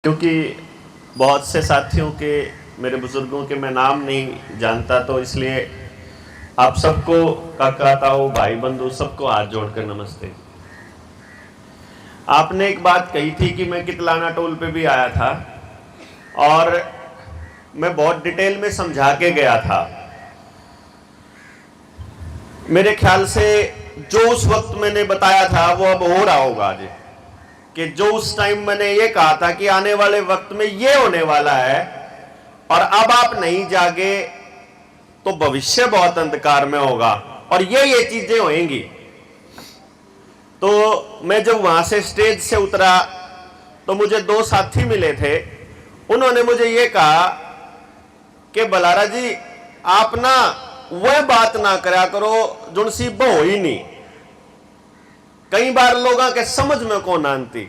क्योंकि बहुत से साथियों के, मेरे बुजुर्गों के मैं नाम नहीं जानता, तो इसलिए आप सबको, काका ताऊ भाई बंधु सबको हाथ जोड़कर नमस्ते। आपने एक बात कही थी कि मैं कितलाना टोल पे भी आया था और मैं बहुत डिटेल में समझा के गया था। मेरे ख्याल से जो उस वक्त मैंने बताया था वो अब हो रहा होगा आज, कि जो उस टाइम मैंने ये कहा था कि आने वाले वक्त में ये होने वाला है और अब आप नहीं जागे तो भविष्य बहुत अंधकार में होगा और ये चीजें होंगी। तो मैं जब वहां से स्टेज से उतरा तो मुझे दो साथी मिले थे। उन्होंने मुझे ये कहा कि बलारा जी, आप ना वह बात ना करा करो जो सी हो ही नहीं। कई बार लोगों के समझ में कौन आती।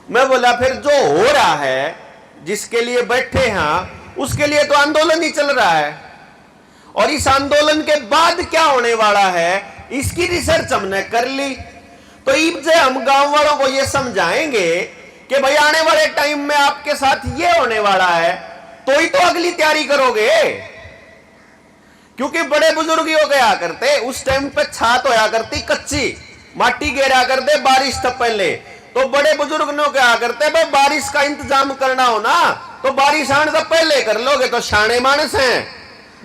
मैं बोला फिर जो हो रहा है, जिसके लिए बैठे हैं, उसके लिए तो आंदोलन ही चल रहा है और इस आंदोलन के बाद क्या होने वाला है इसकी रिसर्च हमने कर ली। तो इब हम गांव वालों को यह समझाएंगे कि भाई आने वाले टाइम में आपके साथ ये होने वाला है, तो ही तो अगली तैयारी करोगे। क्योंकि बड़े बुजुर्ग हो गया करते, उस टाइम पे छात होया करती कच्ची, माटी गिरा करते बारिश तक पहले। तो बड़े बुजुर्ग ने क्या करते, भाई बारिश का इंतजाम करना हो ना तो बारिश आने से पहले कर लोगे तो शाणे मानस हैं।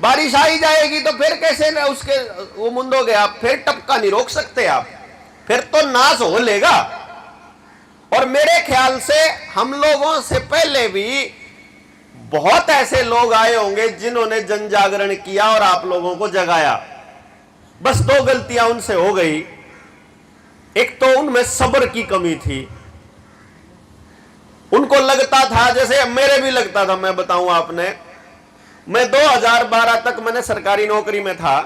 बारिश आई जाएगी तो फिर कैसे ना उसके वो मुंदोगे आप, फिर टपका नहीं रोक सकते आप, फिर तो नाश हो लेगा। और मेरे ख्याल से हम लोगों से पहले भी बहुत ऐसे लोग आए होंगे जिन्होंने जन जागरण किया और आप लोगों को जगाया। बस दो गलतियां उनसे हो गई। एक तो उनमें सब्र की कमी थी। उनको लगता था, जैसे मेरे भी लगता था, मैं बताऊं आपने, मैं 2012 तक मैंने सरकारी नौकरी में था,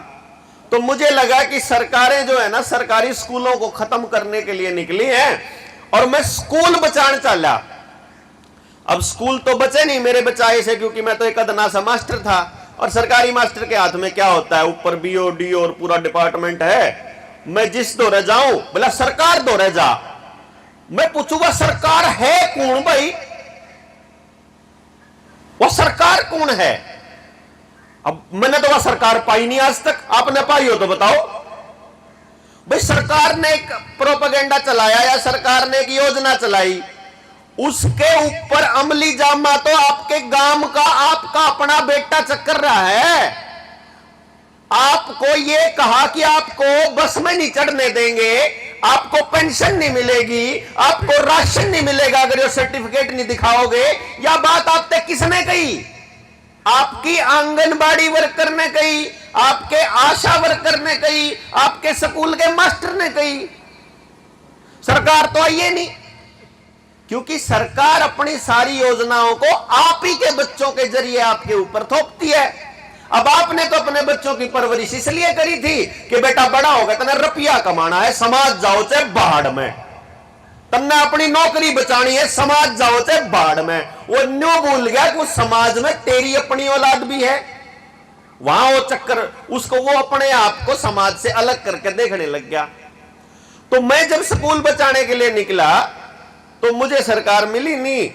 तो मुझे लगा कि सरकारें जो है ना सरकारी स्कूलों को खत्म करने के लिए निकली हैं और मैं स्कूल बचाने चला। अब स्कूल तो बचे नहीं मेरे बचाए से, क्योंकि मैं तो एक अदना सा मास्टर था और सरकारी मास्टर के हाथ में क्या होता है, ऊपर बीओ डीओ और पूरा डिपार्टमेंट है। मैं जिस दौरे जाऊं बोला सरकार दौरे जा, मैं पूछूंगा सरकार है कौन भाई, वो सरकार कौन है। अब मैंने तो वह सरकार पाई नहीं आज तक, आपने पाई हो तो बताओ। भाई सरकार ने एक प्रोपेगेंडा चलाया या सरकार ने एक योजना चलाई, उसके ऊपर अमली जामा तो आपके गांव का आपका अपना बेटा चक्कर रहा है। आपको यह कहा कि आपको बस में नहीं चढ़ने देंगे, आपको पेंशन नहीं मिलेगी, आपको राशन नहीं मिलेगा अगर ये सर्टिफिकेट नहीं दिखाओगे। या बात आपने किसने कही? आपकी आंगनबाड़ी वर्कर ने कही, आपके आशा वर्कर ने कही, आपके स्कूल के मास्टर ने कही। सरकार तो आइए नहीं, क्योंकि सरकार अपनी सारी योजनाओं को आप ही के बच्चों के जरिए आपके ऊपर थोपती है। अब आपने तो अपने बच्चों की परवरिश इसलिए करी थी कि बेटा बड़ा होगा तने रुपया कमाना है, समाज जाओ चाहे बाढ़ में, तन्ने अपनी नौकरी बचानी है, समाज जाओ चाहे बाढ़ में। वो न्यू भूल गया कि उस समाज में तेरी अपनी औलाद भी है। वहां वो चक्कर, उसको वो अपने आप को समाज से अलग करके देखने लग गया। तो मैं जब स्कूल बचाने के लिए निकला तो मुझे सरकार मिली नहीं,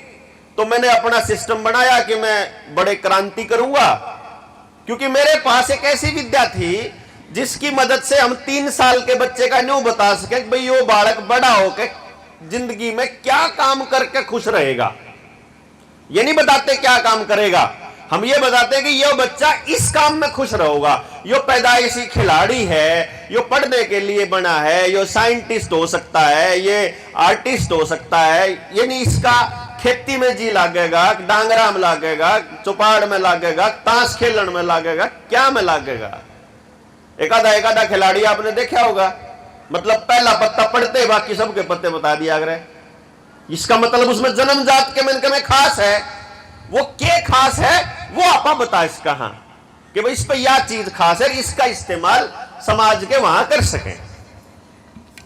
तो मैंने अपना सिस्टम बनाया कि मैं बड़े क्रांति करूंगा। क्योंकि मेरे पास एक ऐसी विद्या थी जिसकी मदद से हम 3 साल के बच्चे का न्यू बता सके कि भाई वो बालक बड़ा होकर जिंदगी में क्या काम करके खुश रहेगा। ये नहीं बताते क्या काम करेगा, हम ये बताते कि ये बच्चा इस काम में खुश रहेगा। यो पैदाइशी खिलाड़ी है, यो पढ़ने के लिए बना है, यो साइंटिस्ट हो सकता है, ये आर्टिस्ट हो सकता है। ये नहीं इसका खेती में जी लागेगा, डांगरा में लागेगा, चौपाड़ में लागेगा, ताश खेलन में लागेगा, क्या में लागेगा। एक आधा खिलाड़ी आपने देखा होगा, मतलब पहला पत्ता पढ़ते बाकी सबके पत्ते बता दिया करे। इसका मतलब उसमें जन्मजात के मन में खास है। वो क्या खास है वो आप बता इसका, हाँ कि भाई इस पर यह चीज खास है, इसका इस्तेमाल समाज के वहां कर सकें।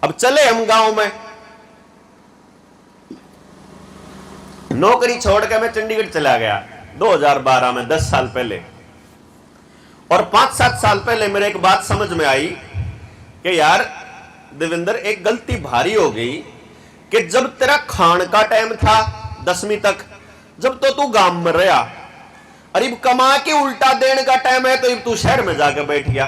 अब चले हम गांव में, नौकरी छोड़ के मैं चंडीगढ़ चला गया 2012 में, 10 साल पहले। और 5-7 साल पहले मेरे एक बात समझ में आई कि यार देवेंद्र, एक गलती भारी हो गई कि जब तेरा खान का टाइम था, 10वीं तक, जब तो तू गांव में रहा, अरे कमा के उल्टा देने का टाइम है तो तू शहर में जाकर बैठ गया।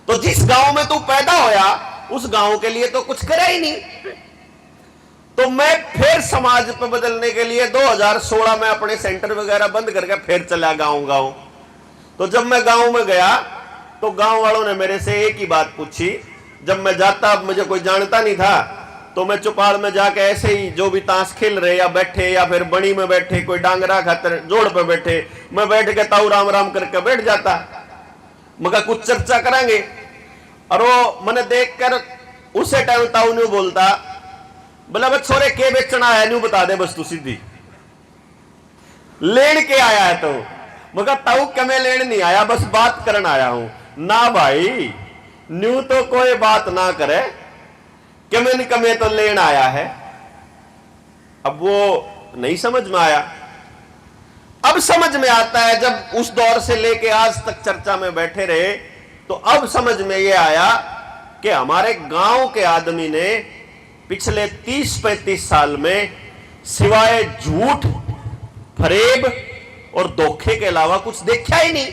तो जिस गांव में तू पैदा होया उस गांव के लिए तो कुछ करा ही नहीं। तो मैं फिर समाज पे बदलने के लिए 2016 में अपने सेंटर वगैरह बंद करके फिर चला गांव। तो जब मैं गांव में गया तो गांव वालों ने मेरे से एक ही बात पूछी। जब मैं जाता, मुझे कोई जानता नहीं था, तो मैं चौपाल में जाके ऐसे ही जो भी ताश खेल रहे या बैठे या फिर बड़ी में बैठे, कोई डांगरा खातर जोड़ पे बैठे, मैं बैठ के ताऊ राम राम करके बैठ जाता। मगर कुछ चर्चा करांगे। और वो मैंने देखकर उसे टाइम ताऊ न्यू बोलता, बोला बस छोरे के बेचना है न्यू बता दे, बस तू सीधी लेन के आया है। तो मगर ताऊ के मैं लेन नहीं आया, बस बात करना आया हूं ना भाई। न्यू तो कोई बात ना करे कि मैंने कमे तो लेन आया है। अब वो नहीं समझ में आया। अब समझ में आता है, जब उस दौर से लेके आज तक चर्चा में बैठे रहे तो अब समझ में ये आया कि हमारे गांव के आदमी ने पिछले 30-35 साल में सिवाय झूठ, फरेब और धोखे के अलावा कुछ देखा ही नहीं।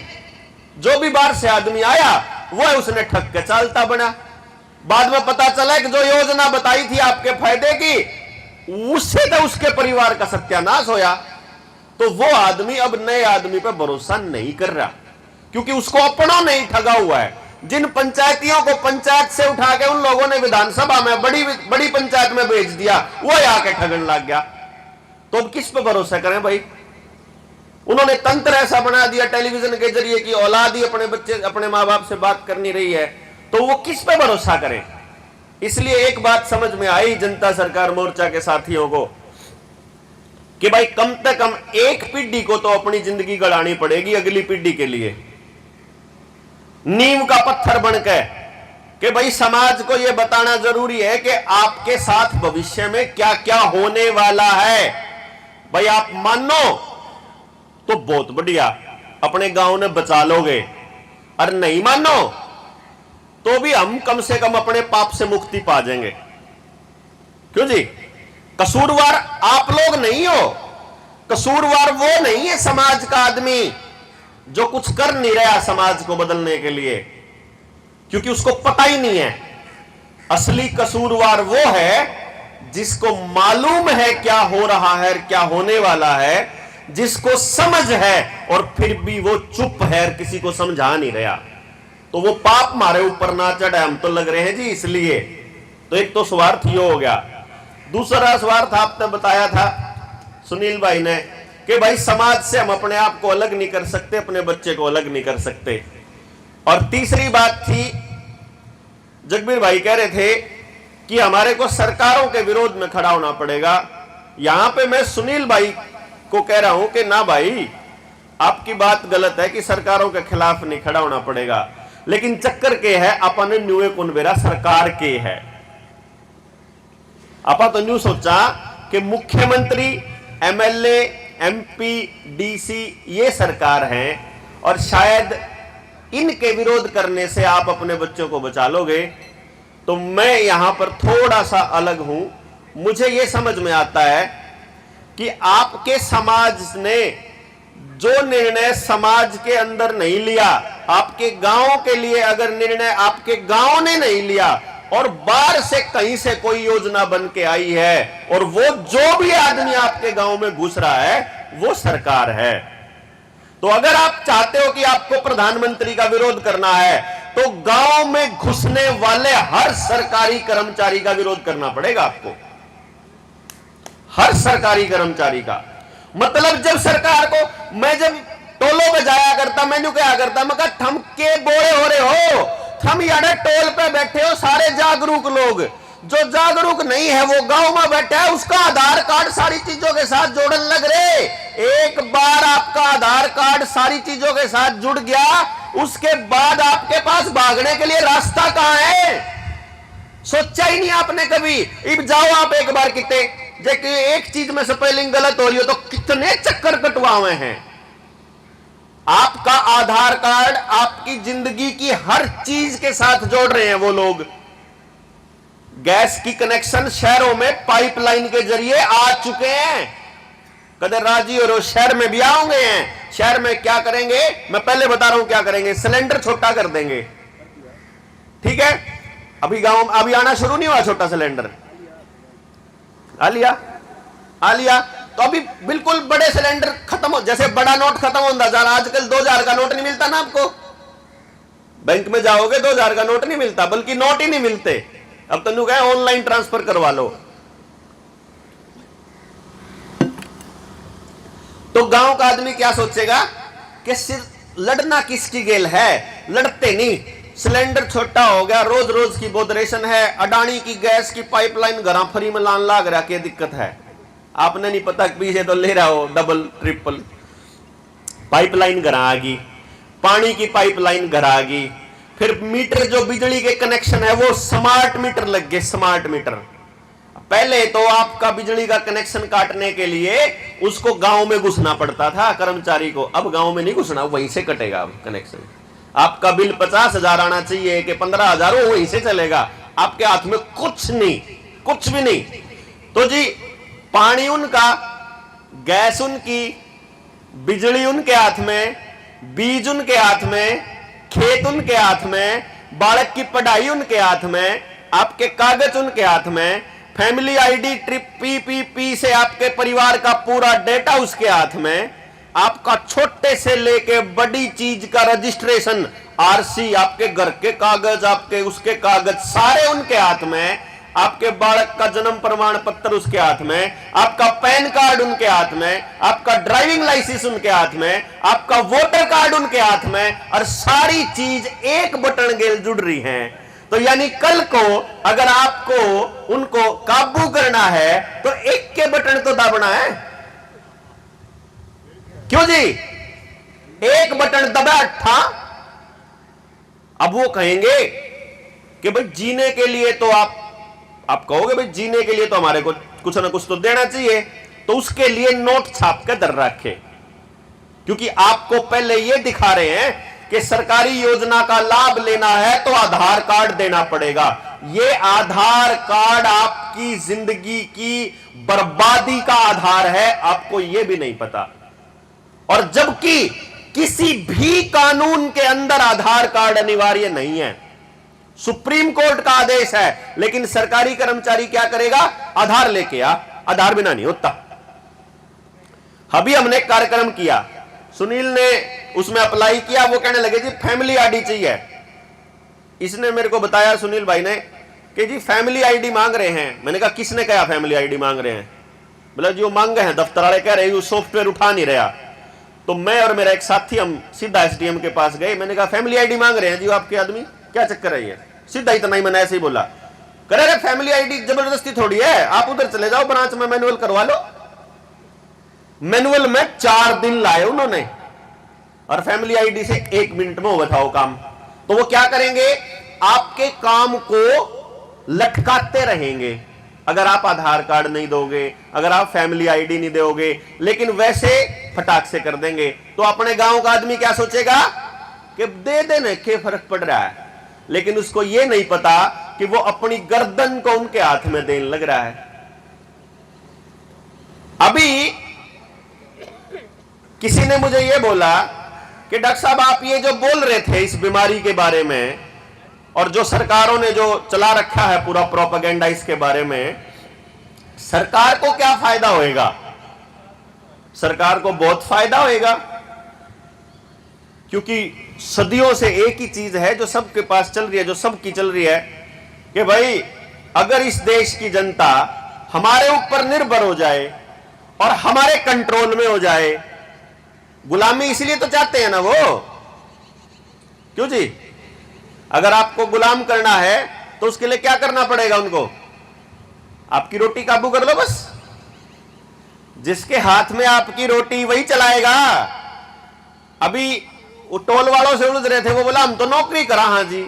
जो भी बाहर से आदमी आया वो उसने ठग के चालता बना। बाद में पता चला कि जो योजना बताई थी आपके फायदे की, उससे तो उसके परिवार का सत्यानाश होया। तो वो आदमी अब नए आदमी पर भरोसा नहीं कर रहा, क्योंकि उसको अपना नहीं ठगा हुआ है। जिन पंचायतियों को पंचायत से उठा के उन लोगों ने विधानसभा में बड़ी पंचायत में भेज दिया, वो आके ठगन लग गया। तो अब किस पे भरोसा करें भाई? उन्होंने तंत्र ऐसा बना दिया टेलीविजन के जरिए कि औलाद ही अपने बच्चे अपने मां बाप से बात करनी रही है, तो वो किस पे भरोसा करें? इसलिए एक बात समझ में आई जनता सरकार मोर्चा के साथियों को कि भाई कम से कम एक पीढ़ी को तो अपनी जिंदगी गड़ानी पड़ेगी अगली पीढ़ी के लिए, नींव का पत्थर बनकर कि भाई समाज को यह बताना जरूरी है कि आपके साथ भविष्य में क्या क्या होने वाला है। भाई आप मानो तो बहुत बढ़िया, अपने गांव ने बचा लोगे, और नहीं मानो तो भी हम कम से कम अपने पाप से मुक्ति पा जाएंगे। क्यों जी? कसूरवार आप लोग नहीं हो, कसूरवार वो नहीं है समाज का आदमी जो कुछ कर नहीं रहा समाज को बदलने के लिए, क्योंकि उसको पता ही नहीं है। असली कसूरवार वो है जिसको मालूम है क्या हो रहा है, क्या होने वाला है, जिसको समझ है और फिर भी वो चुप है, किसी को समझा नहीं रहा। तो वो पाप हमारे ऊपर ना चढ़े, हम तो लग रहे हैं जी इसलिए। तो एक तो स्वार्थ ये हो गया। दूसरा स्वार्थ आपने बताया था सुनील भाई ने कि भाई समाज से हम अपने आप को अलग नहीं कर सकते, अपने बच्चे को अलग नहीं कर सकते। और तीसरी बात थी, जगबीर भाई कह रहे थे कि हमारे को सरकारों के विरोध में खड़ा होना पड़ेगा। यहां पे मैं सुनील भाई को कह रहा हूं कि ना भाई, आपकी बात गलत है कि सरकारों के खिलाफ नहीं खड़ा होना पड़ेगा, लेकिन चक्कर के है अपन न्यूए कुनबेरा सरकार के है। आपा तो न्यू सोचा कि मुख्यमंत्री, एमएलए, एमपी, डीसी ये सरकार है और शायद इनके विरोध करने से आप अपने बच्चों को बचा लोगे। तो मैं यहां पर थोड़ा सा अलग हूं। मुझे यह समझ में आता है कि आपके समाज ने जो निर्णय समाज के अंदर नहीं लिया, आपके गांव के लिए अगर निर्णय आपके गांव ने नहीं लिया और बाहर से कहीं से कोई योजना बन के आई है और वो जो भी आदमी आपके गांव में घुस रहा है वो सरकार है। तो अगर आप चाहते हो कि आपको प्रधानमंत्री का विरोध करना है तो गांव में घुसने वाले हर सरकारी कर्मचारी का विरोध करना पड़ेगा आपको, हर सरकारी कर्मचारी का। मतलब जब सरकार को, मैं जब टोलों पे जाया करता, मैंने क्या करता, मैं कहा थम के बोरे हो रहे हो, थम यार टोल पे बैठे हो सारे जागरूक लोग, जो जागरूक नहीं है वो गांव में बैठा है, उसका आधार कार्ड सारी चीजों के साथ जोड़न लग रहे। एक बार आपका आधार कार्ड सारी चीजों के साथ जुड़ गया, उसके बाद आपके पास भागने के लिए रास्ता कहां है? सोचा ही नहीं आपने कभी। अब जाओ आप एक बार कितने, एक चीज में स्पेलिंग गलत हो रही हो तो कितने चक्कर कटवाए हैं। आपका आधार कार्ड आपकी जिंदगी की हर चीज के साथ जोड़ रहे हैं वो लोग। गैस की कनेक्शन शहरों में पाइपलाइन के जरिए आ चुके हैं। कदर राजी और शहर में भी आओगे हैं। शहर में क्या करेंगे, मैं पहले बता रहा हूं क्या करेंगे, सिलेंडर छोटा कर देंगे। ठीक है, अभी गांव अभी आना शुरू नहीं हुआ छोटा सिलेंडर, आ लिया तो अभी बिल्कुल बड़े सिलेंडर खत्म हो, जैसे बड़ा नोट खत्म होता जा रहा। आजकल 2000 का नोट नहीं मिलता ना आपको, बैंक में जाओगे 2000 का नोट नहीं मिलता, बल्कि नोट ही नहीं मिलते। अब तो कहे ऑनलाइन ट्रांसफर करवा लो। तो गांव का आदमी क्या सोचेगा कि सिर्फ लड़ना किसकी गेल है, लड़ते नहीं। सिलेंडर छोटा हो गया, रोज रोज की बोदरेशन है, अडानी की गैस की पाइपलाइन घरा फ्री में लान लाग रहा, क्या दिक्कत है? आपने नहीं पता पीछे तो ले रहा हो डबल ट्रिपल पाइपलाइन घरा आ गई, पानी की पाइपलाइन घरा आ गई, फिर मीटर जो बिजली के कनेक्शन है वो स्मार्ट मीटर लग गए। स्मार्ट मीटर, पहले तो आपका बिजली का कनेक्शन काटने के लिए उसको गांव में घुसना पड़ता था कर्मचारी को, अब गांव में नहीं घुसना, वहीं से कटेगा कनेक्शन। आपका बिल 50,000 आना चाहिए कि 15,000, वो वहीं से चलेगा, आपके हाथ में कुछ नहीं, कुछ भी नहीं। तो जी पानी उनका, गैस उनकी, बिजली उनके हाथ में, बीज उनके हाथ में, खेत उनके हाथ में, बालक की पढ़ाई उनके हाथ में, आपके कागज उनके हाथ में, फैमिली आईडी ट्रिप पीपीपी से आपके परिवार का पूरा डेटा उसके हाथ में, आपका छोटे से लेके बड़ी चीज का रजिस्ट्रेशन, आरसी, आपके घर के कागज, आपके उसके कागज सारे उनके हाथ में, आपके बालक का जन्म प्रमाण पत्र उसके हाथ में, आपका पैन कार्ड उनके हाथ में, आपका ड्राइविंग लाइसेंस उनके हाथ में, आपका वोटर कार्ड उनके हाथ में, और सारी चीज एक बटन गेल जुड़ रही हैं। तो यानी कल को अगर आपको उनको काबू करना है तो एक के बटन तो दबाना है, क्यों जी? एक बटन दबा था। अब वो कहेंगे कि भाई जीने के लिए तो आप कहोगे भाई जीने के लिए तो हमारे को कुछ ना कुछ तो देना चाहिए, तो उसके लिए नोट छाप के दर रखे, क्योंकि आपको पहले ये दिखा रहे हैं कि सरकारी योजना का लाभ लेना है तो आधार कार्ड देना पड़ेगा। ये आधार कार्ड आपकी जिंदगी की बर्बादी का आधार है, आपको यह भी नहीं पता। और जबकि किसी भी कानून के अंदर आधार कार्ड अनिवार्य नहीं है, सुप्रीम कोर्ट का आदेश है, लेकिन सरकारी कर्मचारी क्या करेगा? आधार लेके आ, आधार बिना नहीं होता। अभी हमने कार्यक्रम किया, सुनील ने उसमें अप्लाई किया, वो कहने लगे जी फैमिली आईडी चाहिए। इसने मेरे को बताया सुनील भाई ने कि जी फैमिली आईडी मांग रहे हैं। मैंने कहा किसने कहा फैमिली आईडी मांग रहे हैं? बोला जी वो मांगे हैं, दफ्तर वाले कह रहे हैं सॉफ्टवेयर उठा नहीं रहा। तो मैं और मेरा एक साथी हम सीधा एसडीएम के पास गए। मैंने कहा फैमिली आईडी मांग रहे हैं जी आपके आदमी, क्या चक्कर है ये? सीधा इतना ही मैंने ऐसे ही बोला। कह रहे फैमिली आईडी जबरदस्ती थोड़ी है, आप उधर चले जाओ ब्रांच में मैनुअल करवा लो। मैनुअल में 4 दिन लाए उन्होंने, और फैमिली आईडी से 1 मिनट में हो बताओ काम। तो वो क्या करेंगे? आपके काम को लटकाते रहेंगे अगर आप आधार कार्ड नहीं दोगे, अगर आप फैमिली आईडी नहीं दोगे, लेकिन वैसे फटाक से कर देंगे। तो अपने गांव का आदमी क्या सोचेगा कि दे देने क्या फर्क पड़ रहा है, लेकिन उसको यह नहीं पता कि वो अपनी गर्दन को उनके हाथ में देने लग रहा है। अभी किसी ने मुझे यह बोला कि डॉक्टर साहब आप ये जो बोल रहे थे इस बीमारी के बारे में, और जो सरकारों ने जो चला रखा है पूरा प्रोपेगेंडा इसके बारे में, सरकार को क्या फायदा होएगा? सरकार को बहुत फायदा होएगा, क्योंकि सदियों से एक ही चीज है जो सबके पास चल रही है, जो सबकी चल रही है कि भाई अगर इस देश की जनता हमारे ऊपर निर्भर हो जाए और हमारे कंट्रोल में हो जाए, गुलामी इसलिए तो चाहते हैं ना वो, क्यों जी? अगर आपको गुलाम करना है तो उसके लिए क्या करना पड़ेगा? उनको आपकी रोटी काबू कर लो बस। जिसके हाथ में आपकी रोटी वही चलाएगा। अभी वो टोल वालों से उलझ रहे थे, वो बोला हम तो नौकरी करा। हाँ जी,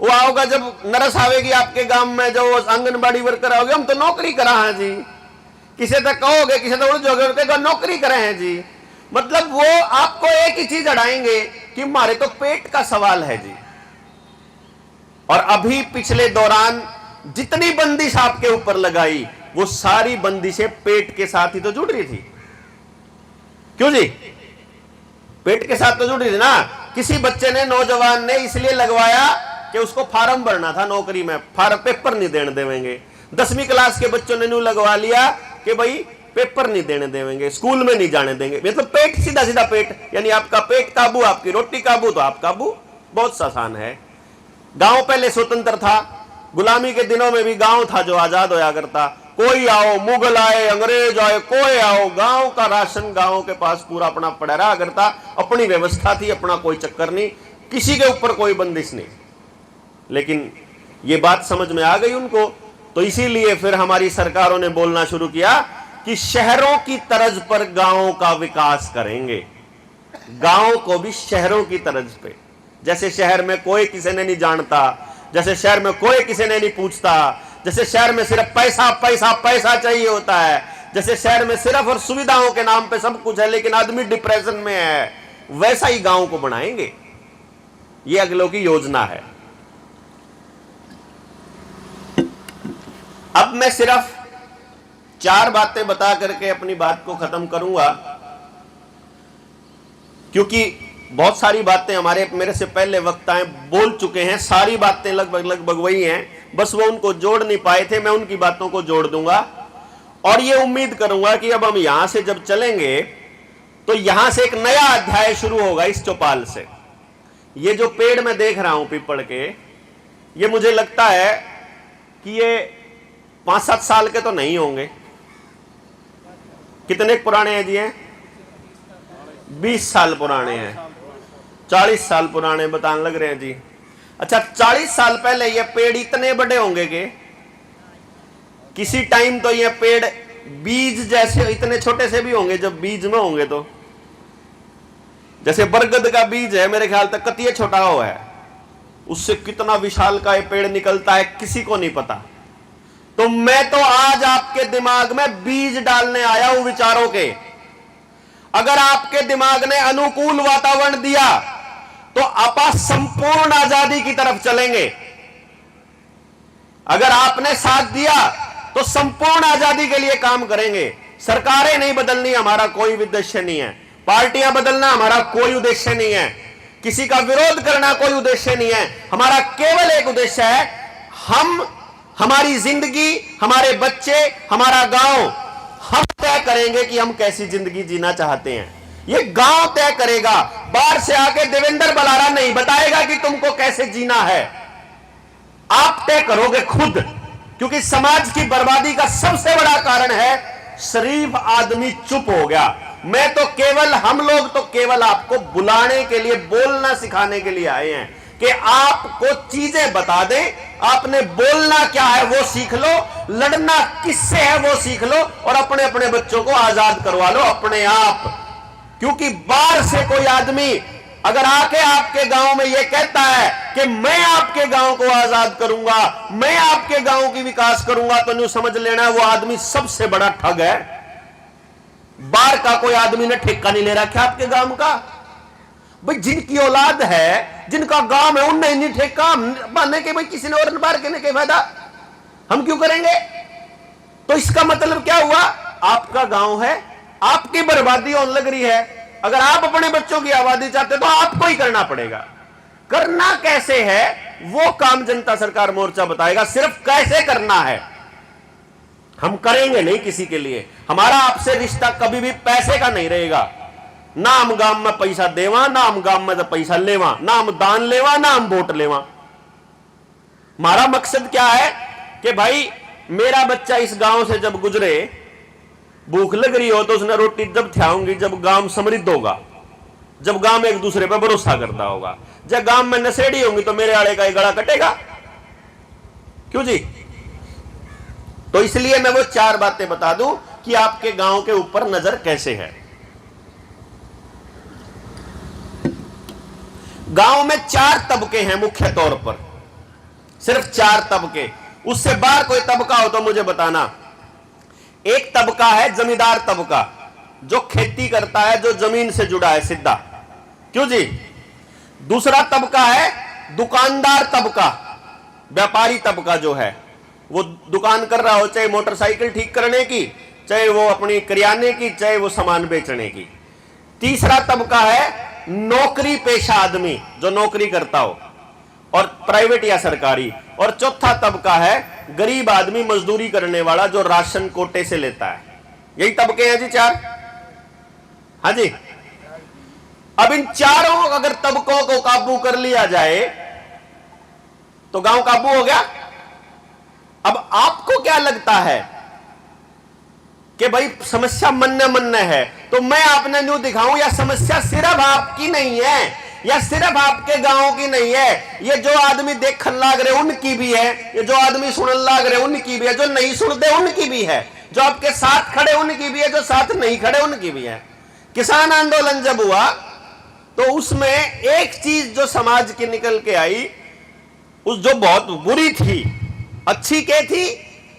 वो आओगा जब नर्स आवेगी आपके गांव में, जो आंगनबाड़ी वर्कर आओगे, हम तो नौकरी करा। हाँ जी, किसे तक कहोगे, किसे तक उलझोगे, नौकरी करे हैं जी। मतलब वो आपको एक ही चीज अड़ाएंगे कि हमारे तो पेट का सवाल है जी। और अभी पिछले दौरान जितनी बंदिश आपके ऊपर लगाई वो सारी बंदिशें पेट के साथ ही तो जुड़ रही थी। क्यों जी? पेट के साथ तो जुड़ रही थी ना। किसी बच्चे ने, नौजवान ने इसलिए लगवाया कि उसको फार्म भरना था नौकरी में, फार्म पेपर नहीं देने देवेंगे। 10वीं क्लास के बच्चों ने न्यू लगवा लिया कि भाई पेपर नहीं देने देवेंगे, स्कूल में नहीं जाने देंगे। मतलब पेट, सीधा सीधा पेट, यानी आपका पेट काबू, आपकी रोटी काबू, तो आप काबू। बहुत आसान है। गांव पहले स्वतंत्र था, गुलामी के दिनों में भी गांव था जो आजाद होया करता। कोई आओ, मुगल आए, अंग्रेज आए, कोई आओ, गांव का राशन गांव के पास पूरा अपना पड़ा रहा करता। अपनी व्यवस्था थी, अपना कोई चक्कर नहीं, किसी के ऊपर कोई बंदिश नहीं। लेकिन ये बात समझ में आ गई उनको, तो इसीलिए फिर हमारी सरकारों ने बोलना शुरू किया कि शहरों की तर्ज पर गांवों का विकास करेंगे। गांव को भी शहरों की तर्ज पे, जैसे शहर में कोई किसी ने नहीं जानता, जैसे शहर में कोई किसी ने नहीं पूछता, जैसे शहर में सिर्फ पैसा पैसा पैसा चाहिए होता है, जैसे शहर में सिर्फ और सुविधाओं के नाम पे सब कुछ है लेकिन आदमी डिप्रेशन में है, वैसा ही गांव को बनाएंगे। ये अगलों की योजना है। अब मैं सिर्फ 4 बातें बता करके अपनी बात को खत्म करूंगा, क्योंकि बहुत सारी बातें मेरे से पहले वक्ताएं बोल चुके हैं। सारी बातें लगभग वही हैं, बस वो उनको जोड़ नहीं पाए थे। मैं उनकी बातों को जोड़ दूंगा और ये उम्मीद करूंगा कि अब हम यहां से जब चलेंगे तो यहां से एक नया अध्याय शुरू होगा इस चौपाल से। ये जो पेड़ मैं देख रहा हूं पीपल के, ये मुझे लगता है कि ये 5-7 साल के तो नहीं होंगे। कितने पुराने हैं जी? हैं 20 साल पुराने हैं, 40 साल पुराने बताने लग रहे हैं जी। अच्छा, 40 साल पहले ये पेड़ इतने बड़े होंगे कि किसी टाइम तो ये पेड़ बीज जैसे इतने छोटे से भी होंगे जब बीज में होंगे। तो जैसे बरगद का बीज है, मेरे ख्याल तक कतिये छोटा हुआ है, उससे कितना विशाल का ये पेड़ निकलता है किसी को नहीं पता। तो मैं तो आज आपके दिमाग में बीज डालने आया हूं विचारों के। अगर आपके दिमाग ने अनुकूल वातावरण दिया तो आप संपूर्ण आजादी की तरफ चलेंगे। अगर आपने साथ दिया तो संपूर्ण आजादी के लिए काम करेंगे। सरकारें नहीं बदलनी हमारा कोई उद्देश्य नहीं है, पार्टियां बदलना हमारा कोई उद्देश्य नहीं है, किसी का विरोध करना कोई उद्देश्य नहीं है। हमारा केवल एक उद्देश्य है, हमारी जिंदगी, हमारे बच्चे, हमारा गांव, हम तय करेंगे कि हम कैसी जिंदगी जीना चाहते हैं। ये गांव तय करेगा। बाहर से आके देवेंद्र बलारा नहीं बताएगा कि तुमको कैसे जीना है, आप तय करोगे खुद। क्योंकि समाज की बर्बादी का सबसे बड़ा कारण है शरीफ आदमी चुप हो गया। मैं तो केवल, हम लोग तो केवल आपको बुलाने के लिए, बोलना सिखाने के लिए आए हैं कि आपको चीजें बता दें, आपने बोलना क्या है वो सीख लो, लड़ना किससे है वो सीख लो, और अपने अपने बच्चों को आजाद करवा लो अपने आप। क्योंकि बाहर से कोई आदमी अगर आके आपके गांव में ये कहता है कि मैं आपके गांव को आजाद करूंगा, मैं आपके गांव की विकास करूंगा, तो न्यू समझ लेना है वो आदमी सबसे बड़ा ठग है। बाहर का कोई आदमी ने ठेका नहीं ले रखा आपके गांव का। भाई जिनकी औलाद है, जिनका गांव है, उनने नहीं ठेका मानने के भाई किसी ने और बाहर कहने के फायदा हम क्यों करेंगे। तो इसका मतलब क्या हुआ, आपका गांव है, आपकी बर्बादी होने लग रही है। अगर आप अपने बच्चों की आबादी चाहते तो आपको ही करना पड़ेगा। करना कैसे है वो काम जनता सरकार मोर्चा बताएगा, सिर्फ कैसे करना है। हम करेंगे नहीं किसी के लिए, हमारा आपसे रिश्ता कभी भी पैसे का नहीं रहेगा। ना हम गांव में पैसा देवा, ना हम गांव में पैसा लेवा, ना हम दान लेवा, ना हम वोट लेवा। हमारा मकसद क्या है कि भाई मेरा बच्चा इस गांव से जब गुजरे, भूख लग रही हो तो उसने रोटी जब खाऊंगी जब गांव समृद्ध होगा, जब गांव एक दूसरे पर भरोसा करता होगा। जब गांव में नशेड़ी होंगी तो मेरे आड़े का ये गला कटेगा। क्यों जी? तो इसलिए मैं वो 4 बातें बता दूं कि आपके गांव के ऊपर नजर कैसे है। गांव में 4 तबके हैं मुख्य तौर पर, सिर्फ 4 तबके। उससे बाहर कोई तबका हो तो मुझे बताना। एक तबका है जमींदार तबका, जो खेती करता है, जो जमीन से जुड़ा है सीधा। क्यों जी? दूसरा तबका है दुकानदार तबका, व्यापारी तबका जो है। वो दुकान कर रहा हो, चाहे मोटरसाइकिल ठीक करने की, चाहे वो अपनी किराने की, चाहे वो सामान बेचने की। तीसरा तबका है नौकरी पेशा आदमी, जो नौकरी करता हो, और प्राइवेट या सरकारी। और चौथा तबका है गरीब आदमी, मजदूरी करने वाला, जो राशन कोटे से लेता है। यही तबके हैं जी, चार। हाँ जी। अब इन चारों अगर तबकों को काबू कर लिया जाए तो गांव काबू हो गया। अब आपको क्या लगता है कि भाई समस्या मन है, तो मैं आपने न्यू दिखाऊं, या समस्या सिर्फ आपकी नहीं है, या सिर्फ आपके गांव की नहीं है, ये जो आदमी देखन लाग रहे उनकी भी है, ये जो आदमी सुनन लाग रहे उनकी भी है, जो नहीं सुनते उनकी भी है, जो आपके साथ खड़े उनकी भी है, जो साथ नहीं खड़े उनकी भी है। किसान आंदोलन जब हुआ तो उसमें एक चीज जो समाज की निकल के आई, उस जो बहुत बुरी थी, अच्छी क्या थी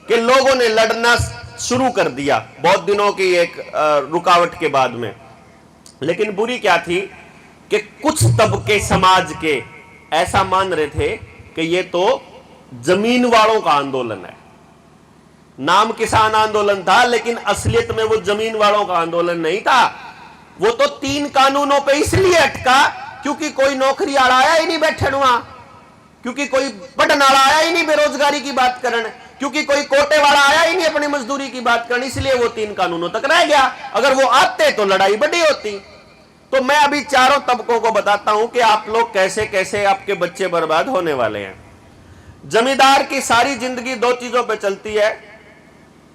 कि लोगों ने लड़ना शुरू कर दिया बहुत दिनों की एक रुकावट के बाद में। लेकिन बुरी क्या थी कि कुछ तबके समाज के ऐसा मान रहे थे कि ये तो जमीन वालों का आंदोलन है। नाम किसान आंदोलन था, लेकिन असलियत में वो जमीन वालों का आंदोलन नहीं था। वो तो 3 कानूनों पे इसलिए अटका क्योंकि कोई नौकरी वाला आया ही नहीं बैठन वहां, क्योंकि कोई पढ़ने वाला आया ही नहीं बेरोजगारी की बात करने, क्योंकि कोई कोटे वाला आया ही नहीं अपनी मजदूरी की बात करने, इसलिए वो 3 कानूनों तक रह गया। अगर वो आते तो लड़ाई बड़ी होती। तो मैं अभी चारों तबकों को बताता हूं कि आप लोग कैसे कैसे आपके बच्चे बर्बाद होने वाले हैं। जमींदार की सारी जिंदगी 2 चीजों पर चलती है,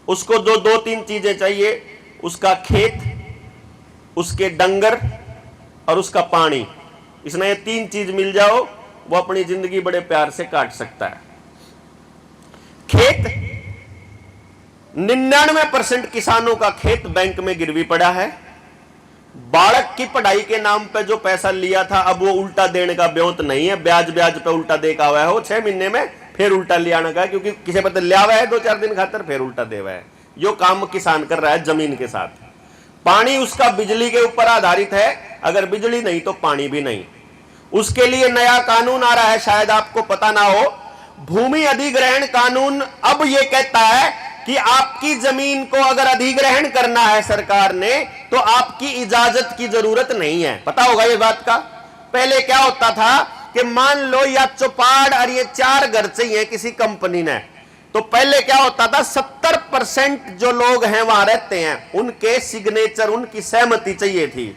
उसको जो 2-3 चीजें चाहिए, उसका खेत, उसके डंगर और उसका पानी। इसने ये 3 चीज मिल जाओ, वो अपनी जिंदगी बड़े प्यार से काट सकता है। खेत, 99% किसानों का खेत बैंक में गिरवी पड़ा है। बालक की पढ़ाई के नाम पे जो पैसा लिया था, अब वो उल्टा देने का ब्योंत नहीं है, ब्याज ब्याज पे उल्टा देखा हुआ है। वो 6 महीने में फिर उल्टा ले आने का, क्योंकि किसी पता लिया हुआ है 2-4 दिन खातर, फिर उल्टा दे हुआ है। यो काम किसान कर रहा है जमीन के साथ। पानी उसका बिजली के ऊपर आधारित है, अगर बिजली नहीं तो पानी भी नहीं। उसके लिए नया कानून आ रहा है, शायद आपको पता ना हो, भूमि अधिग्रहण कानून। अब यह कहता है कि आपकी जमीन को अगर अधिग्रहण करना है सरकार ने, तो आपकी इजाजत की जरूरत नहीं है। पता होगा ये बात का। पहले क्या होता था कि मान लो या चौपाड़ और ये 4 घर चाहिए किसी कंपनी ने, तो पहले क्या होता था, 70% जो लोग हैं वहां रहते हैं, उनके सिग्नेचर, उनकी सहमति चाहिए थी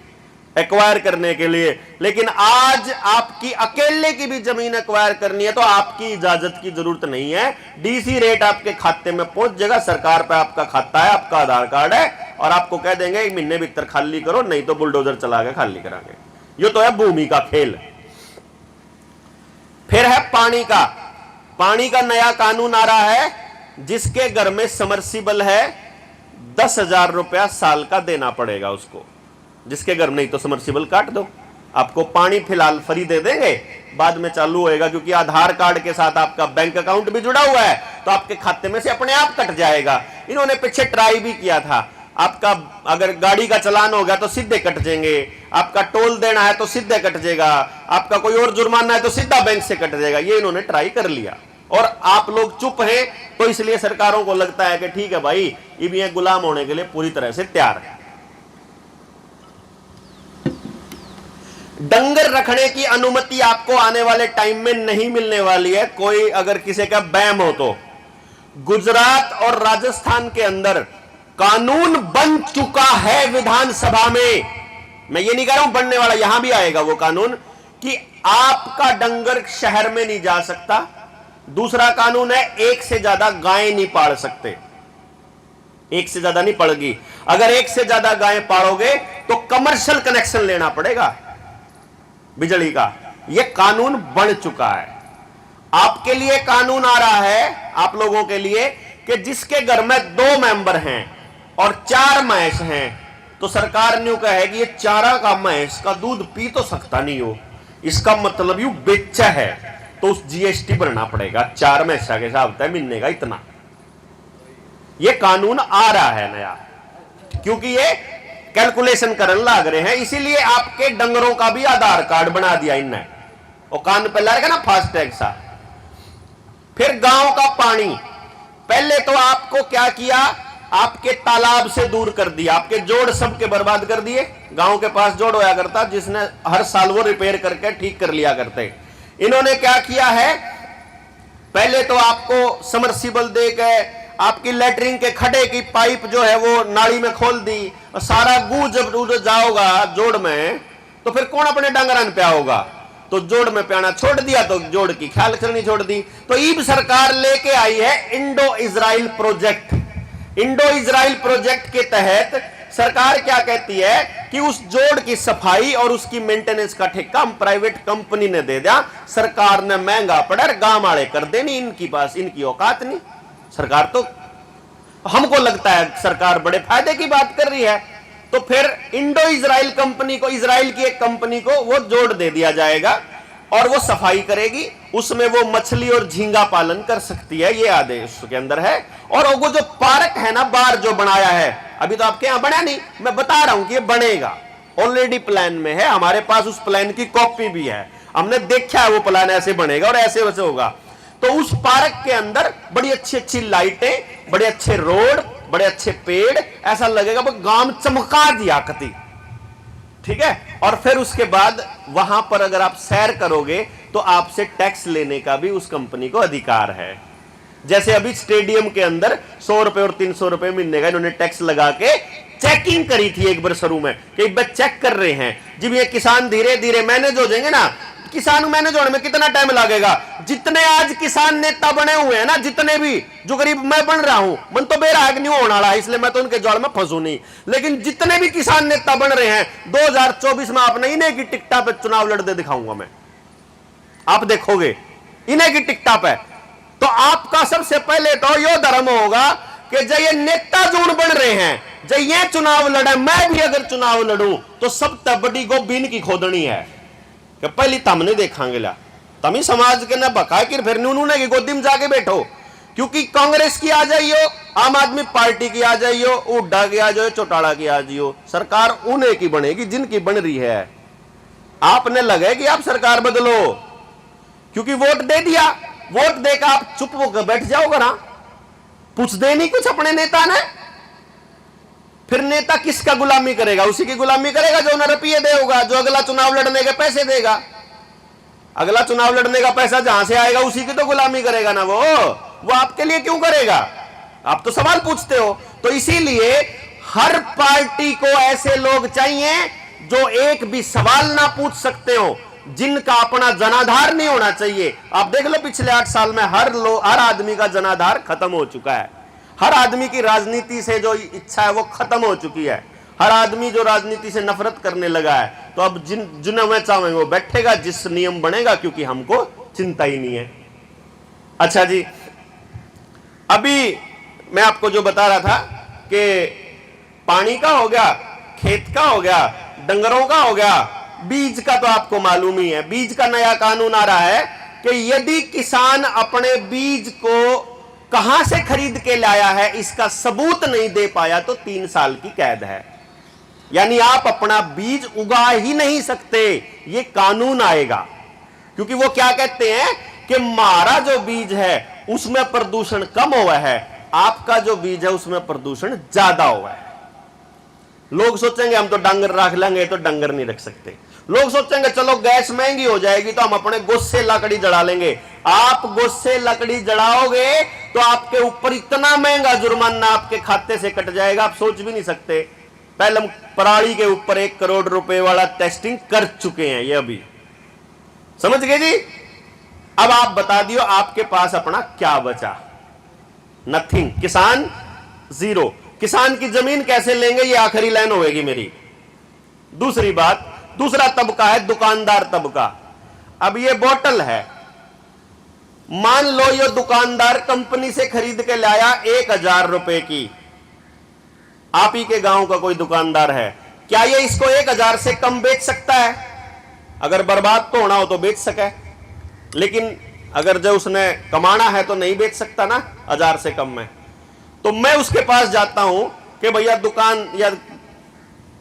एक्वायर करने के लिए। लेकिन आज आपकी अकेले की भी जमीन एक्वायर करनी है तो आपकी इजाजत की जरूरत नहीं है। डीसी रेट आपके खाते में पहुंच जाएगा, सरकार पे आपका खाता है, आपका आधार कार्ड है, और आपको कह देंगे 1 महीने भीतर खाली करो, नहीं तो बुलडोजर चला के खाली करांगे। ये तो है भूमि का खेल। फिर है पानी का। पानी का नया कानून आ रहा है, जिसके घर में समर्सिबल है 10,000 रुपया साल का देना पड़ेगा उसको। जिसके घर नहीं तो समर्सिबल काट दो, आपको पानी फिलहाल फ्री दे देंगे, बाद में चालू होएगा, क्योंकि आधार कार्ड के साथ आपका बैंक अकाउंट भी जुड़ा हुआ है, तो आपके खाते में से अपने आप कट जाएगा। इन्होंने पीछे ट्राई भी किया था, आपका अगर गाड़ी का चालान हो गया तो सीधे कट जाएंगे, आपका टोल देना है तो सीधे कट जाएगा, आपका कोई और जुर्माना है तो सीधा बैंक से कट जाएगा। ये इन्होंने ट्राई कर लिया, और आप लोग चुप हैं, तो इसलिए सरकारों को लगता है कि ठीक है भाई, ये भी गुलाम होने के लिए पूरी तरह से तैयार है। डंगर रखने की अनुमति आपको आने वाले टाइम में नहीं मिलने वाली है। कोई अगर किसी का बैम हो तो गुजरात और राजस्थान के अंदर कानून बन चुका है विधानसभा में। मैं ये नहीं कह रहा हूं बनने वाला, यहां भी आएगा वो कानून कि आपका डंगर शहर में नहीं जा सकता। दूसरा कानून है, 1 से ज्यादा गायें नहीं पाल सकते, 1 से ज्यादा नहीं पड़ेगी। अगर 1 से ज्यादा गायें पालोगे तो कमर्शियल कनेक्शन लेना पड़ेगा बिजली का। यह कानून बन चुका है। आपके लिए कानून आ रहा है, आप लोगों के लिए, कि जिसके घर में 2 मेंबर हैं और 4 भैंस हैं, तो सरकार ने कहेगी ये चारा का भैंस का दूध पी तो सकता नहीं हो, इसका मतलब यू बेचा है, तो उस जीएसटी भरना पड़ेगा। 4 भैंसा के हिसाब से मिलने का इतना। यह कानून आ रहा है नया, क्योंकि ये कैलकुलेशन करने लग रहे हैं, इसीलिए आपके डंगरों का भी आधार कार्ड बना दिया इनने, और कान पे लगेगा ना फास्टैग सा। फिर गांव का पानी, पहले तो आपको क्या किया, आपके तालाब से दूर कर दिया, आपके जोड़ सबके बर्बाद कर दिए। गांव के पास जोड़ होया करता जिसने हर साल वो रिपेयर करके ठीक कर लिया करते। इन्होंने क्या किया है, पहले तो आपको समर्सिबल दे के आपकी लेटरिन के खड्डे की पाइप जो है वो नाली में खोल दी, और सारा गू जब उड़ जाओगा जोड़ में तो फिर कौन अपने डंगरन पे आओगा, तो जोड़ में प्याना छोड़ दिया, तो जोड़ की ख्याल करनी छोड़ दी। तो ईब सरकार लेके आई है Indo Israel project. Indo Israel project के तहत सरकार क्या कहती है कि उस जोड़ की सफाई और उसकी मेंटेनेंस का ठेका हम प्राइवेट कंपनी ने दे दिया। सरकार ने महंगा पड़ा, गांव वाले कर देनी, इनकी पास इनकी औकात नहीं। सरकार तो, हमको लगता है सरकार बड़े फायदे की बात कर रही है। तो फिर इंडो इजराइल कंपनी को, इजराइल की एक कंपनी को वो जोड़ दे दिया जाएगा और वो सफाई करेगी, उसमें वो मछली और झींगा पालन कर सकती है, ये आदेश के अंदर है। और वो जो पार्क है ना बार जो बनाया है, अभी तो आपके यहां बना नहीं, मैं बता रहा हूं कि ये बनेगा, ऑलरेडी प्लान में है, हमारे पास उस प्लान की कॉपी भी है, हमने देखा है वो प्लान ऐसे बनेगा और ऐसे वैसे होगा। तो उस पार्क के अंदर बड़ी अच्छी अच्छी लाइटें, बड़े अच्छे रोड, बड़े अच्छे पेड़, ऐसा लगेगा वो गांव चमका दिया कति, ठीक है। और फिर उसके बाद वहां पर अगर आप सैर करोगे तो आपसे टैक्स लेने का भी उस कंपनी को अधिकार है। जैसे अभी स्टेडियम के अंदर 100 रुपए और 300 रुपए मिलने का इन्होंने टैक्स लगा के चेकिंग करी थी एक बार शुरू में कि बस चेक कर रहे हैं। जब ये किसान धीरे धीरे मैनेज हो जाएंगे ना, किसान मैनेज होने में कितना टाइम लगेगा। जितने आज किसान नेता बने हुए हैं ना, जितने भी, जो गरीब मैं बन रहा हूं, मन तो बेराग नहीं होने वाला, इसलिए मैं तो उनके जाल में फंसू नहीं, लेकिन जितने भी किसान नेता बन रहे हैं 2024 में आपने इन्हें की टिकटा पे चुनाव लड़ते दिखाऊंगा मैं, आप देखोगे इन्हें की टिकटा पे। तो आपका सबसे पहले तो यो धर्म होगा कि जब ये नेता जोड़ बन रहे हैं, जब ये चुनाव लड़े, मैं भी अगर चुनाव लड़ूं तो सब बड़ी गोबीन की खोदनी है कि पहली तम नहीं देखांगे ला, तमी समाज के ना बका कि फिर उन्होंने की गोदी में जाके बैठो। क्योंकि कांग्रेस की आ जाइयो, आम आदमी पार्टी की आ जाइयो, उड्डा की आ जाइयो, चौटाला की आ जाइयो, सरकार उन्हें की बनेगी जिनकी बन रही है। आपने लगे कि आप सरकार बदलो, क्योंकि वोट दे दिया, वोट देकर आप चुप होकर बैठ जाओगे ना, पूछ दे नहीं कुछ अपने नेता ने, फिर नेता किसका गुलामी करेगा, उसी की गुलामी करेगा जो उन्हें रुपये देगा, जो अगला चुनाव लड़ने के पैसे देगा। अगला चुनाव लड़ने का पैसा जहां से आएगा उसी की तो गुलामी करेगा ना वो आपके लिए क्यों करेगा, आप तो सवाल पूछते हो। तो इसीलिए हर पार्टी को ऐसे लोग चाहिए जो एक भी सवाल ना पूछ सकते हो, जिनका अपना जनाधार नहीं होना चाहिए। आप देख लो पिछले 8 साल में हर आदमी का जनाधार खत्म हो चुका है, हर आदमी की राजनीति से जो इच्छा है वो खत्म हो चुकी है, हर आदमी जो राजनीति से नफरत करने लगा है। तो अब जिन्हें मैं चाहेंगे वो बैठेगा, जिस नियम बनेगा, क्योंकि हमको चिंता ही नहीं है। अच्छा जी, अभी मैं आपको जो बता रहा था कि पानी का हो गया, खेत का हो गया, डंगरों का हो गया, बीज का तो आपको मालूम ही है। बीज का नया कानून आ रहा है कि यदि किसान अपने बीज को कहां से खरीद के लाया है इसका सबूत नहीं दे पाया तो 3 साल की कैद है। यानी आप अपना बीज उगा ही नहीं सकते, ये कानून आएगा। क्योंकि वो क्या कहते हैं कि हमारा जो बीज है उसमें प्रदूषण कम हुआ है, आपका जो बीज है उसमें प्रदूषण ज्यादा हुआ है। लोग सोचेंगे हम तो डंगर रख लेंगे, तो डंगर नहीं रख सकते। लोग सोचेंगे चलो गैस महंगी हो जाएगी तो हम अपने गुस्से लकड़ी जला लेंगे। आप गुस्से लकड़ी जलाओगे तो आपके ऊपर इतना महंगा जुर्माना आपके खाते से कट जाएगा, आप सोच भी नहीं सकते। पहले हम पराली के ऊपर 1 करोड़ रुपए वाला टेस्टिंग कर चुके हैं, ये अभी समझ गए जी। अब आप बता दियो आपके पास अपना क्या बचा, नथिंग। किसान जीरो। किसान की जमीन कैसे लेंगे, ये आखिरी लाइन होगी मेरी। दूसरी बात, दूसरा तबका है दुकानदार तबका। अब ये बोतल है, मान लो ये दुकानदार कंपनी से खरीद के लाया 1000 रुपए की, आप ही के गांव का कोई दुकानदार है, क्या ये इसको 1000 से कम बेच सकता है? अगर बर्बाद तो होना हो तो बेच सके, लेकिन अगर जो उसने कमाना है तो नहीं बेच सकता ना 1000 से कम में। तो मैं उसके पास जाता हूं कि भैया दुकान या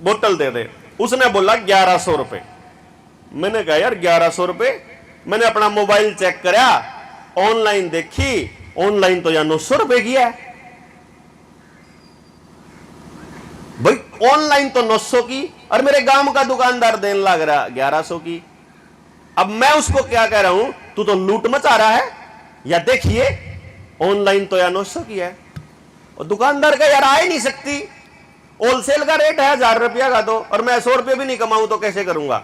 बोतल दे दे, उसने बोला 1100 रुपए। मैंने कहा यार 1100 रुपए, मैंने अपना मोबाइल चेक करा, ऑनलाइन देखी ऑनलाइन तो या 900 रुपए की है भाई, ऑनलाइन तो 900 की, और मेरे गांव का दुकानदार देने लग रहा 1100 की। अब मैं उसको क्या कह रहा हूं, तू तो लूट मचा रहा है, या देखिए ऑनलाइन तो या 900 की है। और दुकानदार का यार आ ही नहीं सकती, होलसेल का रेट है 1000 रुपया का, तो और मैं 100 रुपये भी नहीं कमाऊं तो कैसे करूंगा।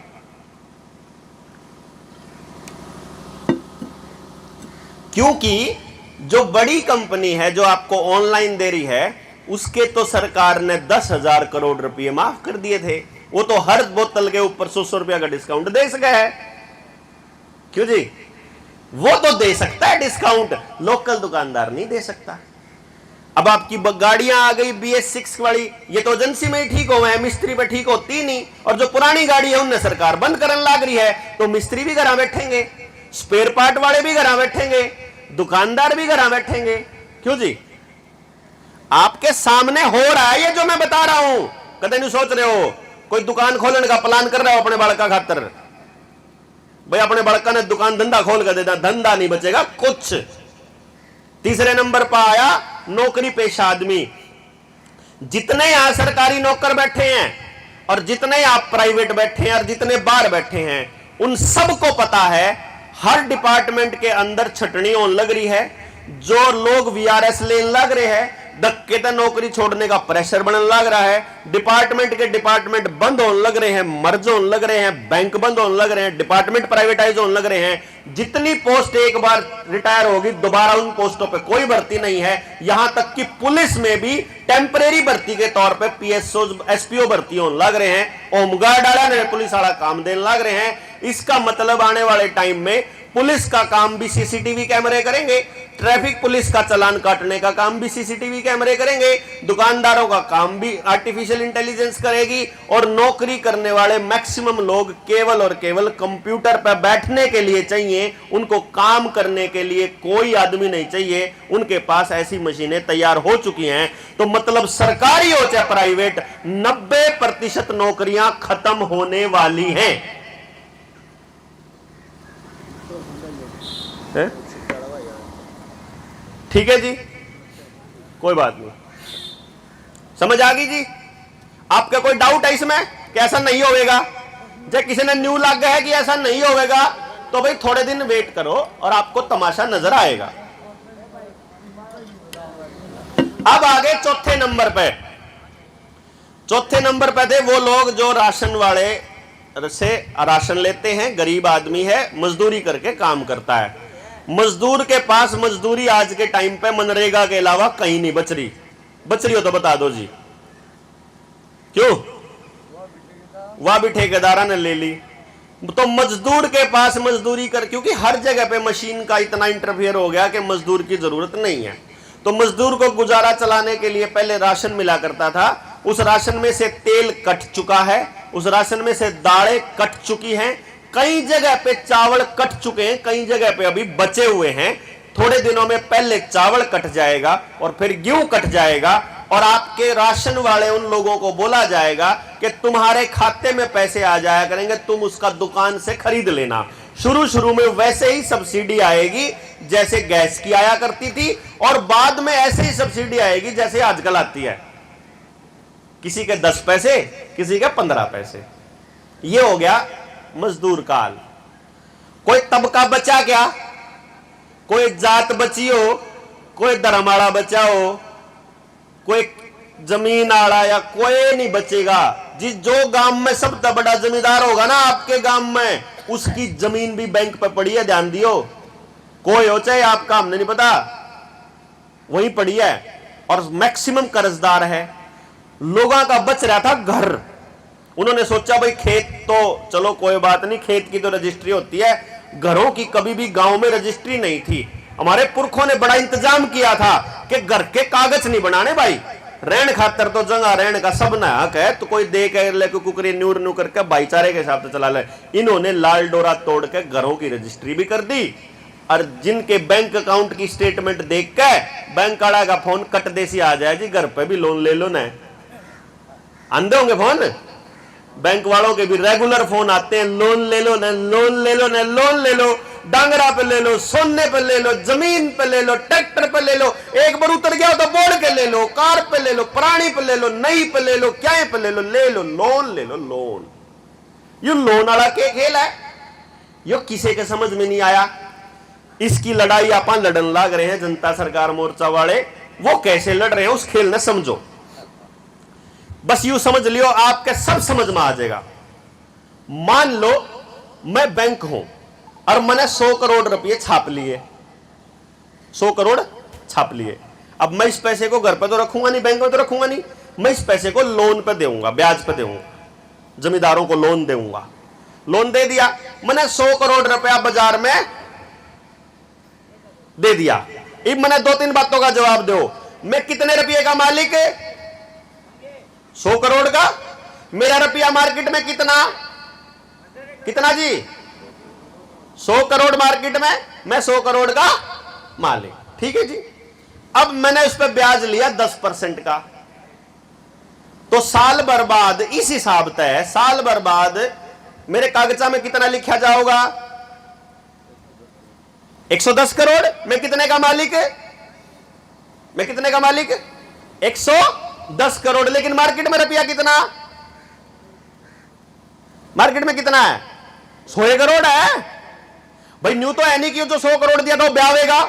क्योंकि जो बड़ी कंपनी है जो आपको ऑनलाइन दे रही है, उसके तो सरकार ने 10,000 करोड़ रुपए माफ कर दिए थे। वो तो हर बोतल के ऊपर 100 रुपया का डिस्काउंट दे सका है। क्यों जी, वो तो दे सकता है डिस्काउंट, लोकल दुकानदार नहीं दे सकता। अब आपकी गाड़ियां आ गई BS6 वाली, ये तो एजेंसी में ही ठीक हो गए, मिस्त्री पे ठीक होती नहीं। और जो पुरानी गाड़ी है उन्हें सरकार बंद करने लग रही है, तो मिस्त्री भी घर बैठेंगे, स्पेयर पार्ट वाले भी घर बैठेंगे, दुकानदार भी घर बैठेंगे। क्यों जी, आपके सामने हो रहा है ये जो मैं बता रहा हूं। कदे नहीं सोच रहे हो कोई दुकान खोलने का प्लान कर रहा हो अपने बड़का खातर, भाई अपने बड़का ने दुकान धंधा खोल कर देता, धंधा नहीं बचेगा कुछ। तीसरे नंबर पर आया नौकरी पेशा आदमी। जितने यहां सरकारी नौकर बैठे हैं और जितने आप प्राइवेट बैठे हैं और जितने बाहर बैठे हैं, उन सबको पता है हर डिपार्टमेंट के अंदर छटनी होने लग रही है। जो लोग VRS लेने लग रहे हैं, धक्के तो नौकरी छोड़ने का प्रेशर बनने लग रहा है। डिपार्टमेंट के डिपार्टमेंट बंद होने लग रहे हैं, मर्ज होने लग रहे हैं, बैंक बंद होने लग रहे हैं, डिपार्टमेंट प्राइवेटाइज होने लग रहे हैं। जितनी पोस्ट एक बार रिटायर होगी, दोबारा उन पोस्टों पे कोई भर्ती नहीं है। यहां तक कि पुलिस में भी टेम्परेरी भर्ती के तौर पे PSO SPO भर्ती होने लग रहे हैं। होमगार्ड वाला पुलिस वाला काम देने लग रहे हैं। इसका मतलब आने वाले टाइम में पुलिस का काम भी CCTV कैमरे करेंगे, ट्रैफिक पुलिस का चालान काटने का काम भी CCTV कैमरे करेंगे, दुकानदारों का काम भी आर्टिफिशियल इंटेलिजेंस करेगी, और नौकरी करने वाले मैक्सिमम लोग केवल और केवल कंप्यूटर पर बैठने के लिए चाहिए। उनको काम करने के लिए कोई आदमी नहीं चाहिए, उनके पास ऐसी मशीनें तैयार हो चुकी हैं। तो मतलब सरकारी हो चाहे प्राइवेट, 90% नौकरियां खत्म होने वाली हैं। ठीक है जी, कोई बात नहीं, समझ आ गई जी। आपका कोई डाउट है इसमें कि ऐसा नहीं होगा? जब किसी ने न्यू लग गया है कि ऐसा नहीं होगा, तो भाई थोड़े दिन वेट करो और आपको तमाशा नजर आएगा। अब आगे चौथे नंबर पे, चौथे नंबर पे थे वो लोग जो राशन वाले से राशन लेते हैं, गरीब आदमी है, मजदूरी करके काम करता है। मजदूर के पास मजदूरी आज के टाइम पे मनरेगा के अलावा कहीं नहीं बच रही। बच रही हो तो बता दो जी, क्यों? वह भी ठेकेदारा ने ले ली। तो मजदूर के पास मजदूरी कर, क्योंकि हर जगह पे मशीन का इतना इंटरफेयर हो गया कि मजदूर की जरूरत नहीं है। तो मजदूर को गुजारा चलाने के लिए पहले राशन मिला करता था, उस राशन में से तेल कट चुका है, उस राशन में से दालें कट चुकी हैं, कई जगह पे चावल कट चुके हैं, कई जगह पे अभी बचे हुए हैं। थोड़े दिनों में पहले चावल कट जाएगा और फिर गेहूं कट जाएगा, और आपके राशन वाले उन लोगों को बोला जाएगा कि तुम्हारे खाते में पैसे आ जाया करेंगे, तुम उसका दुकान से खरीद लेना। शुरू शुरू में वैसे ही सब्सिडी आएगी जैसे गैस की आया करती थी, और बाद में ऐसे ही सब्सिडी आएगी जैसे आजकल आती है, किसी के 10 पैसे, किसी के 15 पैसे। ये हो गया मजदूर काल। कोई तबका बचा क्या? कोई जात बची हो, कोई धर्म वाला बचा हो, कोई जमीन आड़ा, या कोई नहीं बचेगा। जिस जो गांव में सबसे बड़ा जमींदार होगा ना आपके गांव में, उसकी जमीन भी बैंक पे पड़ी है, ध्यान दियो। कोई हो चाहे आपका, हमने नहीं पता, वहीं पड़ी है, और मैक्सिमम कर्जदार है। लोगों का बच रहा था घर। उन्होंने सोचा भाई खेत तो चलो कोई बात नहीं, खेत की तो रजिस्ट्री होती है, घरों की कभी भी गांव में रजिस्ट्री नहीं थी। हमारे पुरखों ने बड़ा इंतजाम किया था कि घर के कागज नहीं बनाने भाई, रहन खातर तो जगह रहने का सब ना हक है, तो कोई दे के ले कुकरी न्यूर न्यू करके भाईचारे के हिसाब से चला ले। इन्होंने लाल डोरा तोड़ के घरों की रजिस्ट्री भी कर दी, और जिनके बैंक अकाउंट की स्टेटमेंट देख के बैंक वाला का फोन कट देसी आ जाए जी, घर पे भी लोन ले लो ना। आंदे होंगे फोन, बैंक वालों के भी रेगुलर फोन आते हैं, लोन ले लो ना, लोन ले लो ना, लोन ले लो। डांगरा पे ले लो, सोने पे ले लो, जमीन पे ले लो, ट्रैक्टर पे ले लो, एक बार उतर गया तो बोल के ले लो, कार पे ले लो, प्राणी पे ले लो, नई पे ले लो, क्या पे ले लो, लोन ले लो, लोन। ये लोन वाला के खेल है, यो किसी के समझ में नहीं आया। इसकी लड़ाई आप लड़न लाग रहे हैं जनता सरकार मोर्चा वाले, वो कैसे लड़ रहे हैं उस खेल ने समझो। बस यूं समझ लियो, आपके सब समझ में आ जाएगा। मान लो मैं बैंक हूं और मैंने 100 करोड़ रुपए छाप लिए, 100 करोड़ छाप लिए। अब मैं इस पैसे को घर पे तो रखूंगा नहीं, बैंक में तो रखूंगा नहीं, मैं इस पैसे को लोन पे दूंगा, ब्याज पे दूंगा, जमींदारों को लोन दूंगा। लोन दे दिया मैंने, 100 करोड़ रुपया बाजार में दे दिया। अब मैंने 2-3 बातों का जवाब दो, मैं कितने रुपये का मालिक? 100 करोड़ का। मेरा रुपया मार्केट में कितना जी? 100 करोड़ मार्केट में, मैं 100 करोड़ का मालिक, ठीक है जी। अब मैंने उस पर ब्याज लिया 10% का, तो साल भर बाद इस हिसाब तय, साल भर बाद मेरे कागजा में कितना लिखा जाओगा? 110 करोड़। मैं कितने का मालिक? मैं कितने का मालिक? 110 करोड़। लेकिन मार्केट में रुपया कितना? मार्केट में कितना है? 100 करोड़ है भाई। न्यू तो है नहीं कि जो 100 करोड़ दिया तो ब्यावेगा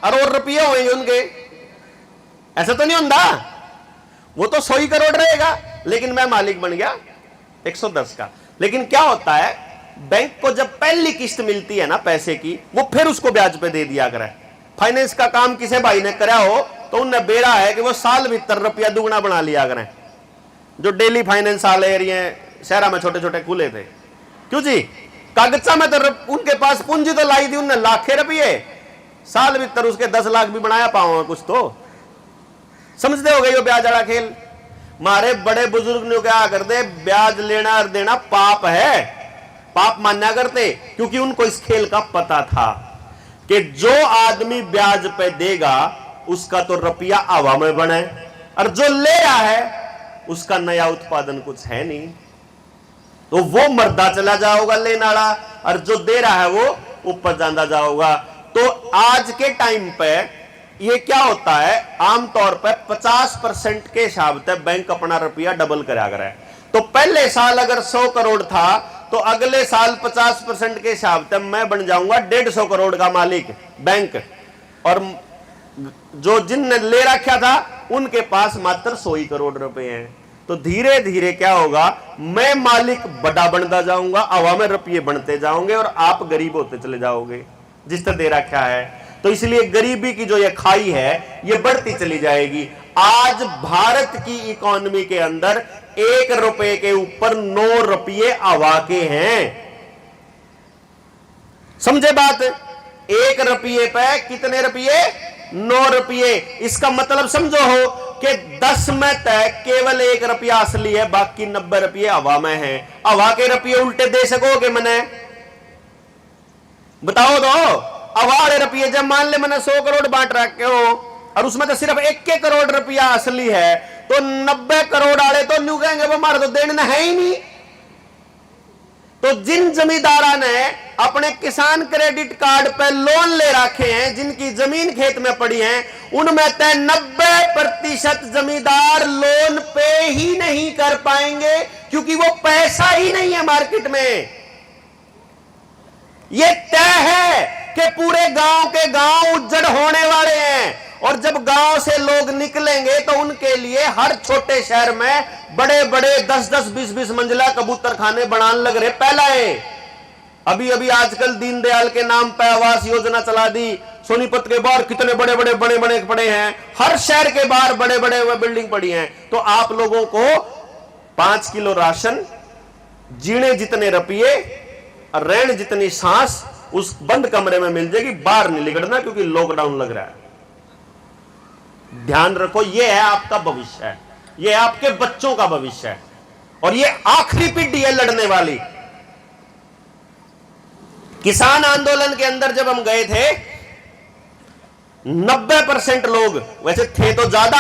और रुपये होंगे उनके, ऐसा तो नहीं होता। वो तो 100 करोड़ रहेगा, लेकिन मैं मालिक बन गया 110 का। लेकिन क्या होता है, बैंक को जब पहली किस्त मिलती है ना पैसे की, वो फिर उसको ब्याज पे दे दिया करे। फाइनेंस का काम किसी भाई ने करा हो तो उनने बेरा है कि वो साल भीतर रुपया दुगना बना लिया करें। जो डेली फाइनेंस वाले एरिया शहरा में छोटे छोटे खुले थे, क्यों जी? कागजा में तो उनके पास पूंजी तो लाई थी उनने लाखे रुपये, साल भीतर उसके 10 लाख भी बनाया पाओ कुछ तो। समझते हो गए यो ब्याज वाला खेल? मारे बड़े बुजुर्ग ने क्या कर दे, ब्याज लेना और देना पाप है, पाप मानना करते, क्योंकि उनको इस खेल का पता था कि जो आदमी ब्याज पे देगा उसका तो रुपया हवा में बने, और जो ले रहा है उसका नया उत्पादन कुछ है नहीं, तो वो मरदा चला जाओगा लेने वाला, और जो दे रहा है वो ऊपर जाता जाओगा। तो आज के टाइम पे ये क्या होता है, आमतौर पे 50% के हिसाब से बैंक अपना रुपया डबल करा करे। तो पहले साल अगर 100 करोड़ था तो अगले साल 50% के हिसाब से मैं बन जाऊंगा 150 करोड़ का मालिक बैंक, और जो जिनने ले रखा था उनके पास मात्र 100 करोड़ रुपए हैं। तो धीरे धीरे क्या होगा, मैं मालिक बड़ा बनता जाऊंगा, हवा में रुपये बनते जाओगे और आप गरीब होते चले जाओगे जिस तरह दे रखा है। तो इसलिए गरीबी की जो ये खाई है ये बढ़ती चली जाएगी। आज भारत की इकोनॉमी के अंदर 1 रुपए के ऊपर 9 रुपये हवा के हैं। समझे बात? 1 रुपये पे कितने रुपये? 9 रुपये। इसका मतलब समझो हो कि 10 में तय केवल 1 रुपया असली है, बाकी 90 रुपये हवा में है। हवा के रुपये उल्टे दे सकोगे मैंने? बताओ तो। हवा रुपये जब मान ले मैंने 100 करोड़ बांट रखे हो और उसमें तो सिर्फ 1 करोड़ रुपया असली है, तो 90 करोड़ वाले तो न्यू कहेंगे वो हमारा तो देना है ही नहीं। तो जिन जमींदारा ने अपने किसान क्रेडिट कार्ड पे लोन ले रखे हैं, जिनकी जमीन खेत में पड़ी है, उनमें तय 90% जमींदार लोन पे ही नहीं कर पाएंगे, क्योंकि वो पैसा ही नहीं है मार्केट में। ये तय है कि पूरे गांव के गांव उज्जड़ होने वाले हैं, और जब गांव से लोग निकलेंगे तो उनके लिए हर छोटे शहर में बड़े बड़े 10-10, 20-20 मंजिला कबूतर खाने बनाने लग रहे। पहला है अभी अभी आजकल दीनदयाल के नाम पर आवास योजना चला दी। सोनीपत के बाहर कितने बड़े बड़े बड़े बड़े पड़े हैं, हर शहर के बाहर बड़े बड़े बिल्डिंग पड़ी हैं। तो आप लोगों को 5 किलो राशन, जीने जितने रुपये, रहने जितनी सांस उस बंद कमरे में मिल जाएगी, बाहर नहीं निकलना क्योंकि लॉकडाउन लग रहा है। ध्यान रखो, यह है आपका भविष्य है, यह आपके बच्चों का भविष्य है, और यह आखिरी पीढ़ी है लड़ने वाली। किसान आंदोलन के अंदर जब हम गए थे, 90% लोग, वैसे थे तो ज्यादा,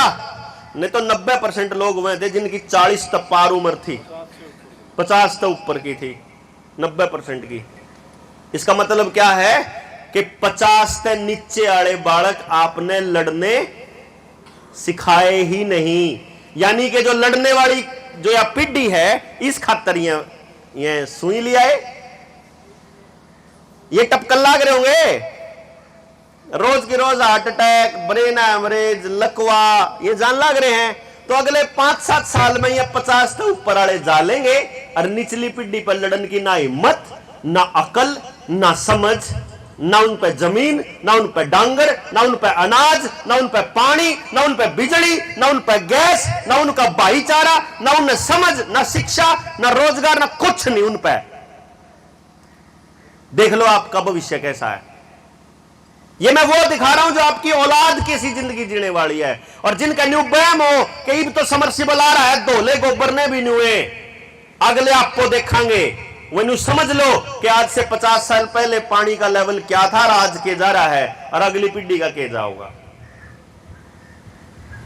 नहीं तो 90% लोग वह थे जिनकी 40 तक पार उम्र थी, 50 तक ऊपर की थी, 90% की। इसका मतलब क्या है कि 50 से नीचे वाले बालक आपने लड़ने सिखाए ही नहीं। यानी कि जो लड़ने वाली जो या पीढ़ी है, इस खातर ये सुई लिया है, ये टपकन लाग रहे होंगे रोज की रोज, हार्ट अटैक, ब्रेन हैमरेज, लकवा, ये जान लाग रहे हैं। तो अगले 5-7 साल में ये 50 से ऊपर वाले जालेंगे और निचली पीढ़ी पर लड़न की ना हिम्मत, ना अकल, ना समझ, ना उन पे जमीन, ना उन पे डांगर, ना उन पे अनाज, ना उन पे पानी, ना उन पे बिजली, ना उन पे गैस, ना उनका भाईचारा, ना उन्हें समझ, ना शिक्षा, ना रोजगार, ना कुछ नहीं उन पे। देख लो आपका भविष्य कैसा है। ये मैं वो दिखा रहा हूं जो आपकी औलाद कैसी जिंदगी जीने वाली है। और जिनका न्यू बैम हो कि इब तो समरसिबल आ रहा है, धोले गोबर ने भी न्यूए, अगले आपको देखेंगे, वो न्यू समझ लो कि आज से 50 साल पहले पानी का लेवल क्या था और आज के जा रहा है, और अगली पीढ़ी का के जाओगा।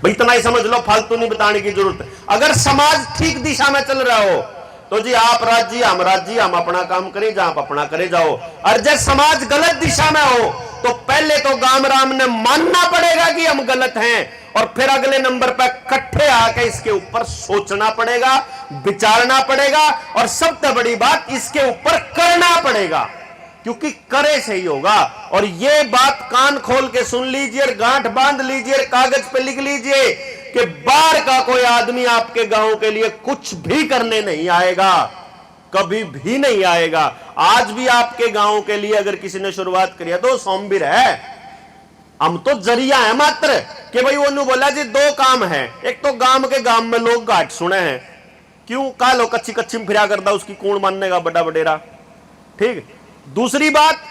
भाई इतना ही समझ लो, फालतू नहीं बताने की जरूरत। अगर समाज ठीक दिशा में चल रहा हो तो जी आप राज्य, हम राज्य, हम अपना काम करें, जहां आप अपना करे जाओ। और जब समाज गलत दिशा में हो तो पहले तो गाम राम ने मानना पड़ेगा कि हम गलत हैं, और फिर अगले नंबर पर इकट्ठे आके इसके ऊपर सोचना पड़ेगा, विचारना पड़ेगा, और सबसे बड़ी बात इसके ऊपर करना पड़ेगा, क्योंकि करे से ही होगा। और ये बात कान खोल के सुन लीजिए, गांठ बांध लीजिए, कागज पे लिख लीजिए कि बाहर का कोई आदमी आपके गांव के लिए कुछ भी करने नहीं आएगा, कभी भी नहीं आएगा। आज भी आपके गांव के लिए अगर किसी ने शुरुआत करी है तो सोमवीर है, हम तो जरिया है मात्र कि भाई वो बोला जी 2 काम है। एक तो गांव में लोग गाठ सुने हैं, क्यों का लो कच्ची कच्ची में फिरा करता, उसकी कौन मानने का बड़ा बडेरा, ठीक। दूसरी बात,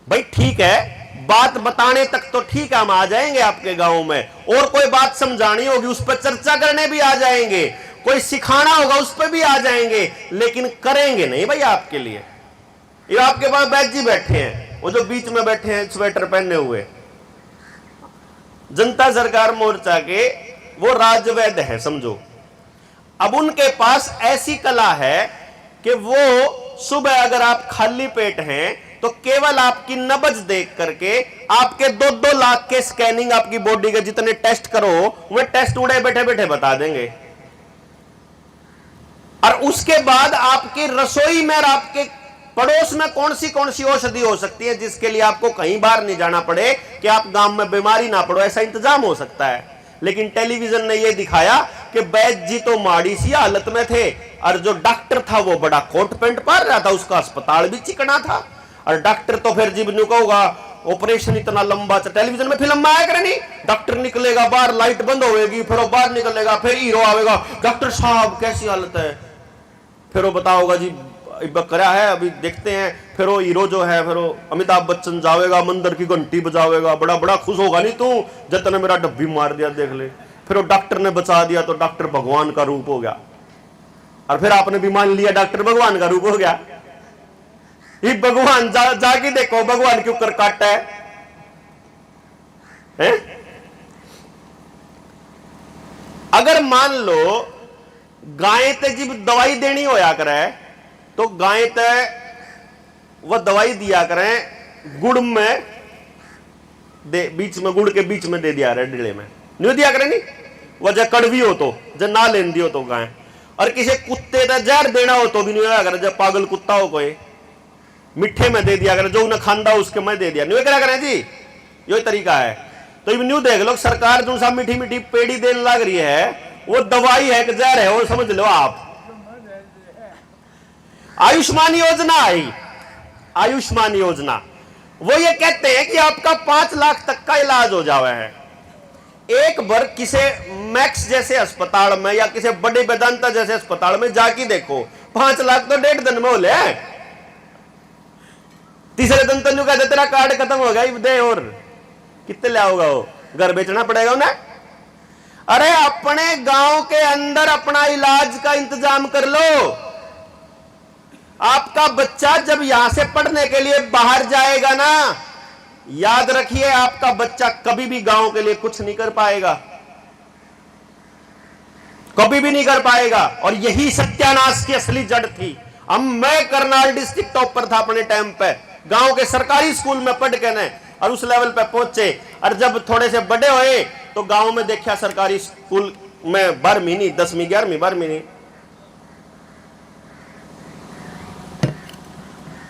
भाई ठीक है, बात बताने तक तो ठीक है, हम आ जाएंगे आपके गांव में, और कोई बात समझानी होगी उस पर चर्चा करने भी आ जाएंगे, कोई सिखाना होगा उस पर भी आ जाएंगे, लेकिन करेंगे नहीं भाई आपके लिए। ये आपके पास बैद जी बैठे हैं, वो जो बीच में बैठे हैं स्वेटर पहने हुए, जनता सरकार मोर्चा के वो राजवैद्य है समझो। अब उनके पास ऐसी कला है कि वो सुबह अगर आप खाली पेट हैं तो केवल आपकी नब्ज देख करके आपके 2-2 लाख के स्कैनिंग आपकी बॉडी के जितने टेस्ट करो वे टेस्ट उड़े बैठे बैठे बता देंगे। और उसके बाद आपकी रसोई में और आपके पड़ोस में कौन सी औषधि हो सकती है जिसके लिए आपको कहीं बाहर नहीं जाना पड़े कि आप गांव में बीमारी ना पड़ो, ऐसा इंतजाम हो सकता है। लेकिन टेलीविजन ने यह दिखाया कि वैद्य जी तो माड़ी सी हालत में थे, और जो डॉक्टर था वो बड़ा कोट पैंट पहन रहा था, उसका अस्पताल भी चिकना था, और डॉक्टर तो फिर जीव न्यू कहूंगा ऑपरेशन इतना लंबा। टेलीविजन में फिल्म में आया करे नहीं, डॉक्टर निकलेगा बाहर, लाइट बंद होएगी, फिर वो बाहर निकलेगा, फिर हीरो आएगा, डॉक्टर साहब कैसी हालत है, फिर वो बताओगा जी करा है अभी देखते हैं, फिर वो हीरो जो है फिर वो अमिताभ बच्चन जावेगा, मंदिर की घंटी बजावेगा, बड़ा बड़ा खुश होगा नहीं तू जतने मेरा डब्बी मार दिया देख ले, फिर वो डॉक्टर ने बचा दिया तो डॉक्टर भगवान का रूप हो गया, और फिर आपने भी मान लिया डॉक्टर भगवान का रूप हो गया। ये भगवान जाके देखो भगवान क्यों कर काटा है? अगर मान लो गाय ते जब दवाई देनी होया करे तो गाय ते वह दवाई दिया करें गुड़ में दे, बीच में गुड़ के बीच में दे दिया रहे डिले में नहीं दिया करें, नहीं वह जब कड़वी हो तो जब ना लेन दी हो तो गाय, और किसी कुत्ते का जहर देना हो तो भी नहीं दिया करें, जब पागल कुत्ता हो कोई मिठे में दे दिया करें, जो उन्हें खांदा उसके में दे दिया, नहीं करा करें जी, यही तरीका है। तो ये न्यू देख लो सरकार जो सा मीठी मीठी पेड़ी देने लग रही है वो दवाई है कि जहर है वो समझ लो आप। आयुष्मान योजना आई, आयुष्मान योजना वो ये कहते हैं कि आपका 5 लाख तक का इलाज हो जावे है एक बार किसी मैक्स जैसे अस्पताल में या किसी बड़े वेदांता जैसे अस्पताल में जाके देखो, 5 लाख तो 1.5 दिन में हो ले, तीसरे दिन तो कहते तेरा कार्ड खत्म हो गया दे, और कितने ले आओगा वो, घर बेचना पड़ेगा उन्हें। अरे अपने गांव के अंदर अपना इलाज का इंतजाम कर लो। आपका बच्चा जब यहां से पढ़ने के लिए बाहर जाएगा ना, याद रखिए आपका बच्चा कभी भी गांव के लिए कुछ नहीं कर पाएगा, कभी भी नहीं कर पाएगा। और यही सत्यानाश की असली जड़ थी। मैं करनाल डिस्ट्रिक्ट टॉपर था अपने टाइम पे, गांव के सरकारी स्कूल में पढ़ के न और उस लेवल पे पहुंचे। और जब थोड़े से बड़े हुए तो गांव में देखा सरकारी स्कूल में 12वीं नहीं 10वीं 11वीं 12वीं नहीं।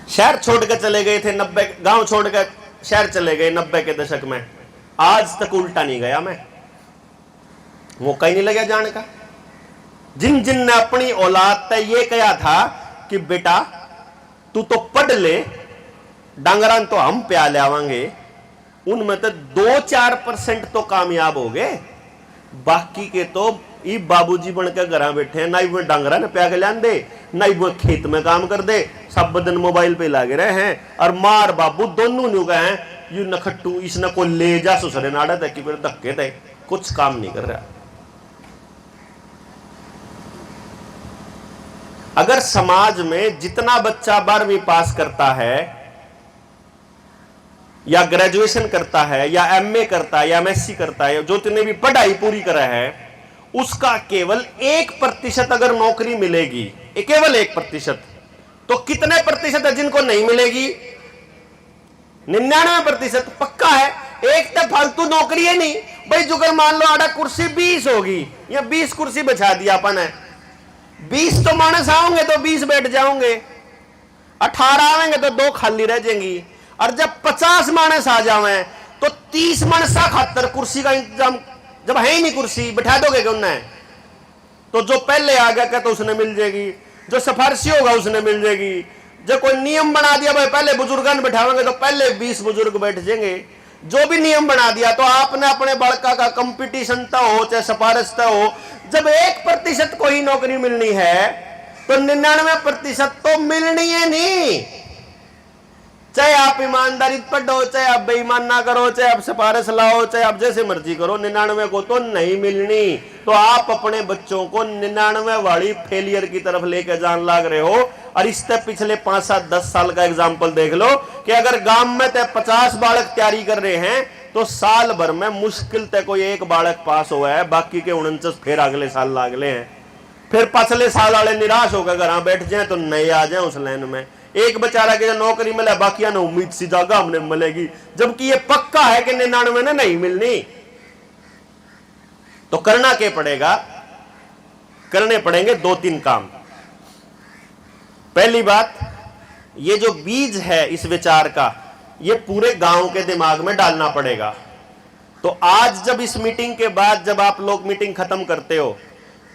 शहर छोड़ के चले गए थे 90, गांव छोड़ के शहर चले गए 90 के दशक में। आज तक उल्टा नहीं गया मैं, मौका ही नहीं लगा जाने का। जिन जिन ने अपनी औलाद तय ये कहा था कि बेटा तू तो पढ़ ले, डांगरान तो हम प्या ले आवांगे, उनमें तो 2-4% तो कामयाब हो गए। बाकी के तो ये बाबूजी बन के घर बैठे हैं, ना वो डांगरा ने प्या के लान दे, ना वो खेत में काम कर दे, सब दिन मोबाइल पे लगे रहे हैं। और मार बाबू दोनों न्यू गए हैं, यू नखट्टू इसने को ले जा सुसरे नाड़ा तक फिर धक्के थे, कुछ काम नहीं कर रहा। अगर समाज में जितना बच्चा 12वीं पास करता है या ग्रेजुएशन करता है या एमए करता है या एमएससी करता है, जो जितने भी पढ़ाई पूरी करा है, उसका केवल 1% अगर नौकरी मिलेगी, केवल 1%, तो कितने प्रतिशत है जिनको नहीं मिलेगी? 99% पक्का है। एक तो फालतू नौकरी है नहीं भाई। जो कर मान लो आड़ा कुर्सी 20 होगी या 20 कुर्सी बचा दिया अपन है, 20 तो मानस आओगे तो 20 बैठ जाओगे, 18 आवेंगे तो 2 खाली रह जाएंगी। और जब 50 मानस आ जावे तो 30 मानसा खातर कुर्सी का इंतजाम, जब है ही नहीं कुर्सी बैठा दोगे क्यों ना? तो जो पहले आ गया तो उसने मिल जाएगी, जो सिफारिशी होगा उसने मिल जाएगी। जो कोई नियम बना दिया भाई पहले बुजुर्गन बैठावेंगे तो पहले 20 बुजुर्ग बैठ जाएंगे। जो भी नियम बना दिया तो आपने अपने बड़का का कंपटीशन तो हो चाहे सिफारिश तो हो। जब 1% को ही नौकरी मिलनी है तो 99% तो मिलनी है नहीं। चाहे आप ईमानदारी पढ़ो, चाहे आप बेईमान ना करो, चाहे आप सिफारिश लाओ, चाहे आप जैसे मर्जी करो, 99 को तो नहीं मिलनी। तो आप अपने बच्चों को 99 वाली फेलियर की तरफ लेकर जान लाग रहे हो। और इससे पिछले 5-7-10 साल का एग्जाम्पल देख लो कि अगर गांव में तय 50 बालक तैयारी कर रहे हैं तो साल भर में मुश्किल तय कोई 1 बालक पास हुआ है, बाकी के 49 फिर अगले साल लागले हैं। फिर पिछले साल वाले निराश होकर घर बैठ जाए तो नए आ जाए उस लाइन में। एक बेचारा के नौकरी मिले, बाकी ने उम्मीद सी जगह हमने मिलेगी, जबकि ये पक्का है कि 99 ने नहीं मिलनी। तो करना क्या पड़ेगा? करने पड़ेंगे 2-3 काम। पहली बात, ये जो बीज है इस विचार का, ये पूरे गांव के दिमाग में डालना पड़ेगा। तो आज जब इस मीटिंग के बाद जब आप लोग मीटिंग खत्म करते हो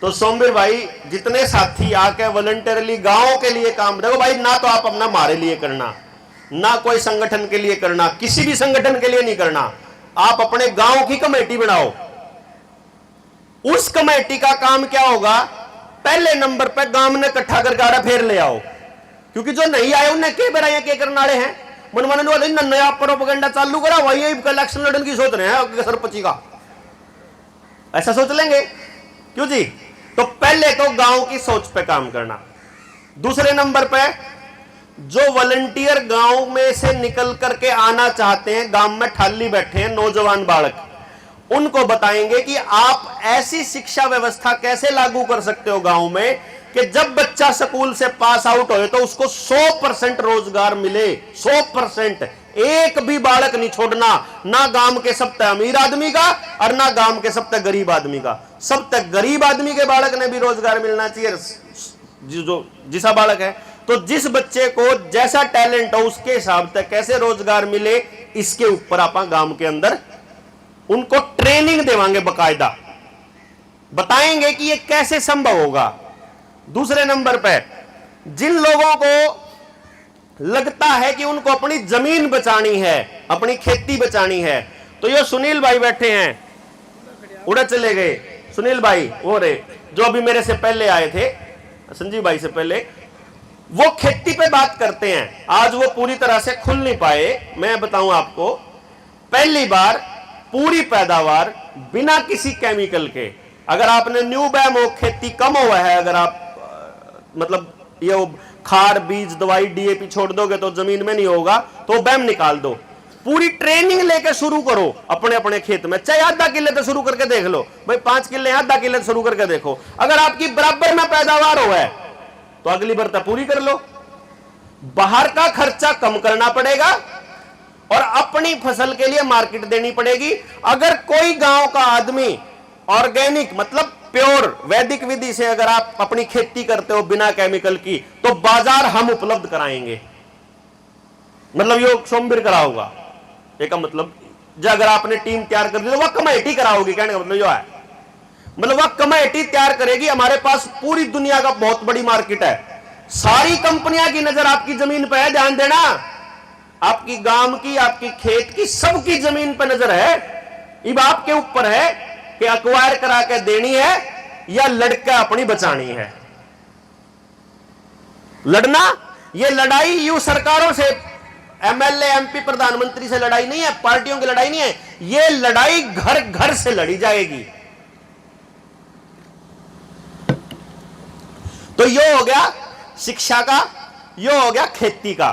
तो सोमवीर भाई जितने साथी आके वॉलंटियरली गांव के लिए काम, देखो भाई ना तो आप अपना हमारे लिए करना, ना कोई संगठन के लिए करना, किसी भी संगठन के लिए नहीं करना। आप अपने गांव की कमेटी बनाओ। उस कमेटी का काम क्या होगा? पहले नंबर पर गांव ने इकट्ठा करके फिर ले आओ, क्योंकि जो नहीं आए उन्हें के बनाए के करने वाले हैं। मनमाने वाले नया प्रोपेगेंडा चालू करा, वही इलेक्शन लड़ने की सोच रहे हैं सरपंची का, ऐसा सोच लेंगे क्यों जी? तो पहले तो गांव की सोच पे काम करना। दूसरे नंबर पे जो वॉलंटियर गांव में से निकल करके आना चाहते हैं, गांव में ठाली बैठे हैं नौजवान बालक, उनको बताएंगे कि आप ऐसी शिक्षा व्यवस्था कैसे लागू कर सकते हो गांव में कि जब बच्चा स्कूल से पास आउट हो तो उसको 100% रोजगार मिले। 100%, एक भी बालक नहीं छोड़ना, ना गांव के सब तक अमीर आदमी का और ना गांव के सब तक गरीब आदमी का। सब तक गरीब आदमी के बालक ने भी रोजगार मिलना चाहिए, जो जिसा बालक है। तो जिस बच्चे को जैसा टैलेंट हो उसके हिसाब से कैसे रोजगार मिले, इसके ऊपर आप गांव के अंदर उनको ट्रेनिंग देवांगे, बकायदा बताएंगे कि ये कैसे संभव होगा। दूसरे नंबर पे जिन लोगों को लगता है कि उनको अपनी जमीन बचानी है, अपनी खेती बचानी है, तो ये सुनील भाई बैठे हैं, उड़े चले गए सुनील भाई, वो रे जो अभी मेरे से पहले आए थे, संजीव भाई से पहले, वो खेती पे बात करते हैं। आज वो पूरी तरह से खुल नहीं पाए। मैं बताऊं आपको, पहली बार पूरी पैदावार बिना किसी केमिकल के, अगर आपने न्यू बैम खेती कम हुआ है, अगर आप मतलब ये खाद बीज दवाई डीएपी छोड़ दोगे तो जमीन में नहीं होगा, तो बैम निकाल दो। पूरी ट्रेनिंग लेके शुरू करो अपने अपने खेत में, चाहे आधा किले तो शुरू करके देख लो भाई, 5 किले आधा किले शुरू करके देखो। अगर आपकी बराबर में पैदावार हो है तो अगली बार तो पूरी कर लो। बाहर का खर्चा कम करना पड़ेगा और अपनी फसल के लिए मार्केट देनी पड़ेगी। अगर कोई गांव का आदमी ऑर्गेनिक मतलब प्योर वैदिक विधि से अगर आप अपनी खेती करते हो बिना केमिकल की, तो बाजार हम उपलब्ध कराएंगे। मतलब यो सोमवीर कराओगा एक मतलब, जो अगर आपने टीम तैयार कर दी तो वह कमेटी कराओगी, कहने का मतलब जो है, मतलब वह कमेटी तैयार करेगी। हमारे पास पूरी दुनिया का बहुत बड़ी मार्केट है, सारी कंपनियां की नजर आपकी जमीन पर है, ध्यान देना, आपकी गांव की, आपकी खेत की, सबकी जमीन पर नजर है। अब आपके ऊपर है कि अक्वायर करा के देनी है या लड़का अपनी बचानी है। लड़ना, ये लड़ाई यू सरकारों से, एमएलए एमपी प्रधानमंत्री से लड़ाई नहीं है, पार्टियों की लड़ाई नहीं है, ये लड़ाई घर घर से लड़ी जाएगी। तो यो हो गया शिक्षा का, यो हो गया खेती का।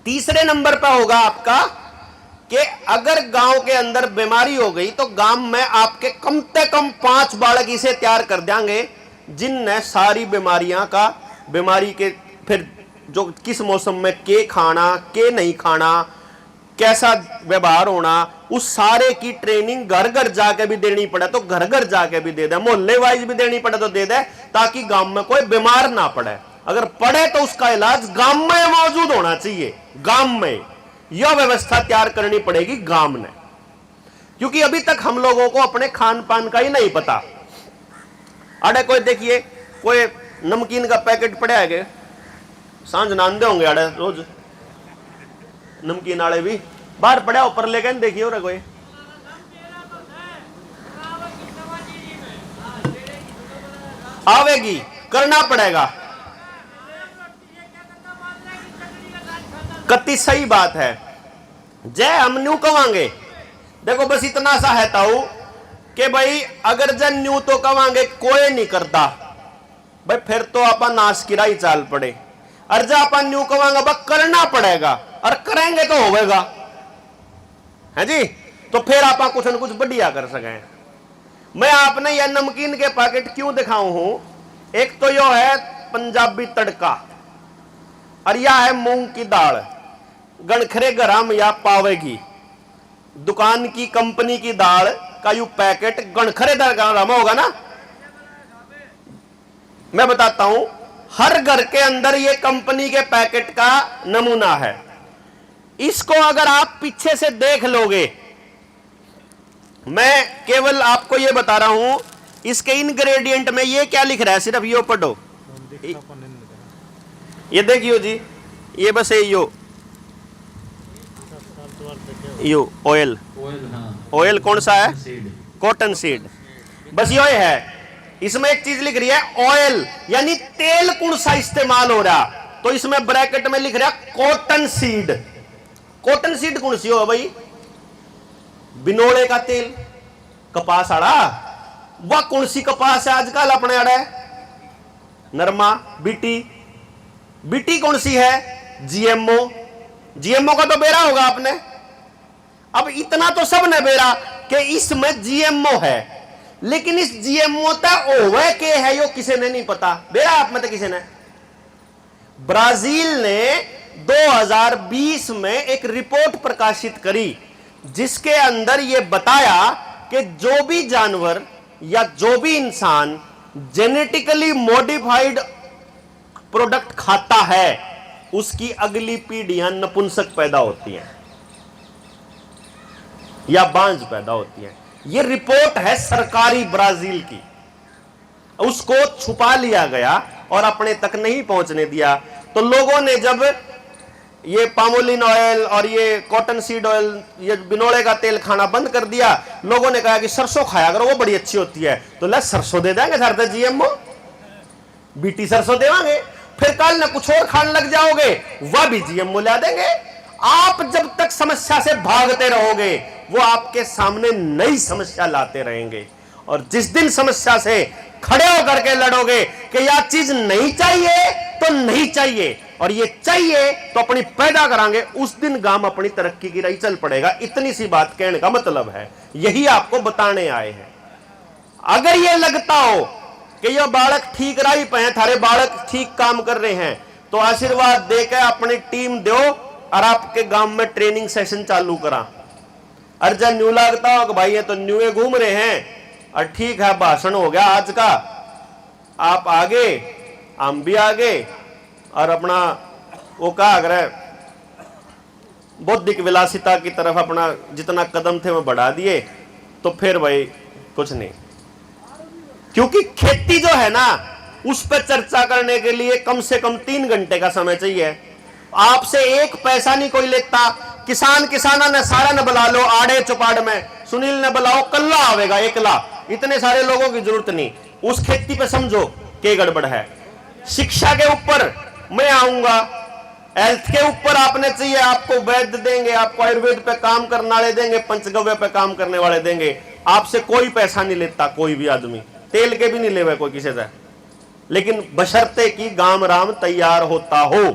तीसरे नंबर पर होगा आपका कि अगर गांव के अंदर बीमारी हो गई तो गांव में आपके कम से कम 5 बालक इसे तैयार कर देंगे जिनने सारी बीमारियां का, बीमारी के फिर जो किस मौसम में के खाना के नहीं खाना, कैसा व्यवहार होना, उस सारे की ट्रेनिंग घर घर जाके भी देनी पड़े तो घर घर जाके भी दे दे, मोहल्ले वाइज भी देनी पड़े तो दे दे, ताकि गांव में कोई बीमार ना पड़े। अगर पड़े तो उसका इलाज गांव में मौजूद होना चाहिए। गांव में यह व्यवस्था तैयार करनी पड़ेगी गांव में, क्योंकि अभी तक हम लोगों को अपने खान पान का ही नहीं पता। अरे कोई देखिए कोई नमकीन का पैकेट पड़ा है, सांझ नांदे होंगे अड़े रोज नमकीन आड़े भी बाहर पड़ा ऊपर लेके देखिए हो रहा कोई, आवेगी, करना पड़ेगा। कति सही बात है, जय हम न्यू कवांगे। देखो बस इतना सा है ताऊ कि भाई अगर जय न्यू तो कवांगे कोई नहीं करता भाई, फिर तो अपन नाश की राही चाल पड़े। और जब अपन न्यू कवांगे बस करना पड़ेगा, और करेंगे तो होगा, है जी, तो फिर आप कुछ न कुछ बढ़िया कर सकें। मैं आपने यह नमकीन के पैकेट क्यों दिखाऊं हूं, एक तो यो है पंजाबी तड़का, और यह है मूंग की दाल, गणखरे गरम या पावेगी। दुकान की कंपनी की दाल का यू पैकेट गणखरे गरम होगा ना, मैं बताता हूं, हर घर के अंदर ये कंपनी के पैकेट का नमूना है। इसको अगर आप पीछे से देख लोगे, मैं केवल आपको ये बता रहा हूं, इसके इंग्रेडिएंट में ये क्या लिख रहा है, सिर्फ यो पढ़ो, ये देखियो जी, ये बस यो ऑयल, ऑयल कौन सा है, कॉटन सीड, बस यो है। इसमें एक चीज लिख रही है ऑयल, यानी तेल कौन सा इस्तेमाल हो रहा, तो इसमें ब्रैकेट में लिख रहा है कॉटन सीड। कॉटन सीड कौन सी हो भाई, बिनोले का तेल, कपास आड़ा, वह कौन सी कपास है आजकल अपने आड़े, नरमा, बीटी, बीटी कौन सी है, जीएमओ, जीएमओ का तो बेरा होगा आपने। अब इतना तो सब ने बेरा कि इसमें जीएमओ है, लेकिन इस जीएमओ तक ओवे के है यो किसी ने नहीं पता, बेरा आप में तो किसी ने। ब्राजील ने 2020 में एक रिपोर्ट प्रकाशित करी जिसके अंदर यह बताया कि जो भी जानवर या जो भी इंसान जेनेटिकली मॉडिफाइड प्रोडक्ट खाता है उसकी अगली पीढ़ियां नपुंसक पैदा होती हैं या बांझ पैदा होती हैं। यह रिपोर्ट है सरकारी ब्राजील की, उसको छुपा लिया गया और अपने तक नहीं पहुंचने दिया। तो लोगों ने जब ये पामोलिन ऑयल और ये कॉटन सीड ऑयल, ये बिनोले का तेल खाना बंद कर दिया, लोगों ने कहा कि सरसों खाया करो वो बड़ी अच्छी होती है, तो ले सरसों दे देंगे सर, जीएमओ बीटी सरसों देवांगे, फिर कल न कुछ और खाने लग जाओगे, वह भी जीएमओ ला देंगे। आप जब तक समस्या से भागते रहोगे वो आपके सामने नई समस्या लाते रहेंगे, और जिस दिन समस्या से खड़े होकर के लड़ोगे कि यह चीज नहीं चाहिए तो नहीं चाहिए और ये चाहिए तो अपनी पैदा करांगे, उस दिन गांव अपनी तरक्की की राह चल पड़ेगा। इतनी सी बात कहने का मतलब है, यही आपको बताने आए हैं। अगर ये लगता हो कि ये बालक ठीक राही पे हैं, थारे बालक ठीक काम कर रहे हैं, तो आशीर्वाद देकर अपनी टीम दो और आपके गांव में ट्रेनिंग सेशन चालू करा। अर्जन न्यू लगता हो कि भाई ये तो न्यूए घूम रहे हैं और ठीक है, भाषण हो गया आज का, आप आगे हम भी आगे और अपना वो कहा करे बौद्धिक विलासिता की तरफ अपना जितना कदम थे वो बढ़ा दिए, तो फिर भाई कुछ नहीं। क्योंकि खेती जो है ना, उस पर चर्चा करने के लिए कम से कम 3 घंटे का समय चाहिए। आपसे 1 पैसा नहीं कोई लेता। किसाना ने सारा न बुला लो आड़े चौपाड़ में, सुनील ने बुलाओ, कल्ला आवेगा, एकला, इतने सारे लोगों की जरूरत नहीं। उस खेती पे समझो के गड़बड़ है। शिक्षा के ऊपर मैं आऊंगा, हेल्थ के ऊपर आपने चाहिए, आपको वैद्य देंगे, आपको आयुर्वेद पे काम करने वाले देंगे, पंचगव्य पे काम करने वाले देंगे। आपसे कोई पैसा नहीं लेता, कोई भी आदमी तेल के भी नहीं लेवे कोई किसी से, लेकिन बशर्ते कि गांव राम तैयार होता हो।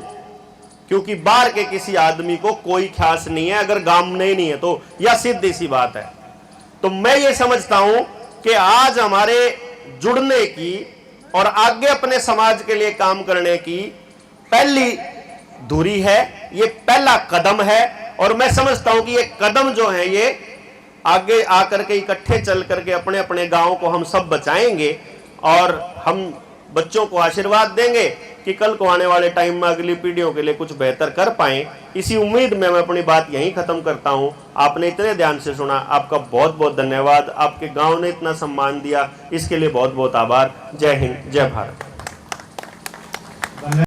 क्योंकि बाहर के किसी आदमी को कोई ख्यास नहीं है अगर गांव में नहीं है तो, यह सीधी सी बात है। तो मैं ये समझता हूं कि आज हमारे जुड़ने की और आगे अपने समाज के लिए काम करने की पहली धुरी है, ये पहला कदम है। और मैं समझता हूं कि ये कदम जो है ये आगे आकर के इकट्ठे चल करके अपने अपने गांव को हम सब बचाएंगे और हम बच्चों को आशीर्वाद देंगे कि कल को आने वाले टाइम में अगली पीढ़ियों के लिए कुछ बेहतर कर पाएं। इसी उम्मीद में मैं अपनी बात यहीं खत्म करता हूं। आपने इतने ध्यान से सुना, आपका बहुत बहुत धन्यवाद। आपके गांव ने इतना सम्मान दिया, इसके लिए बहुत बहुत आभार। जय हिंद, जय भारत।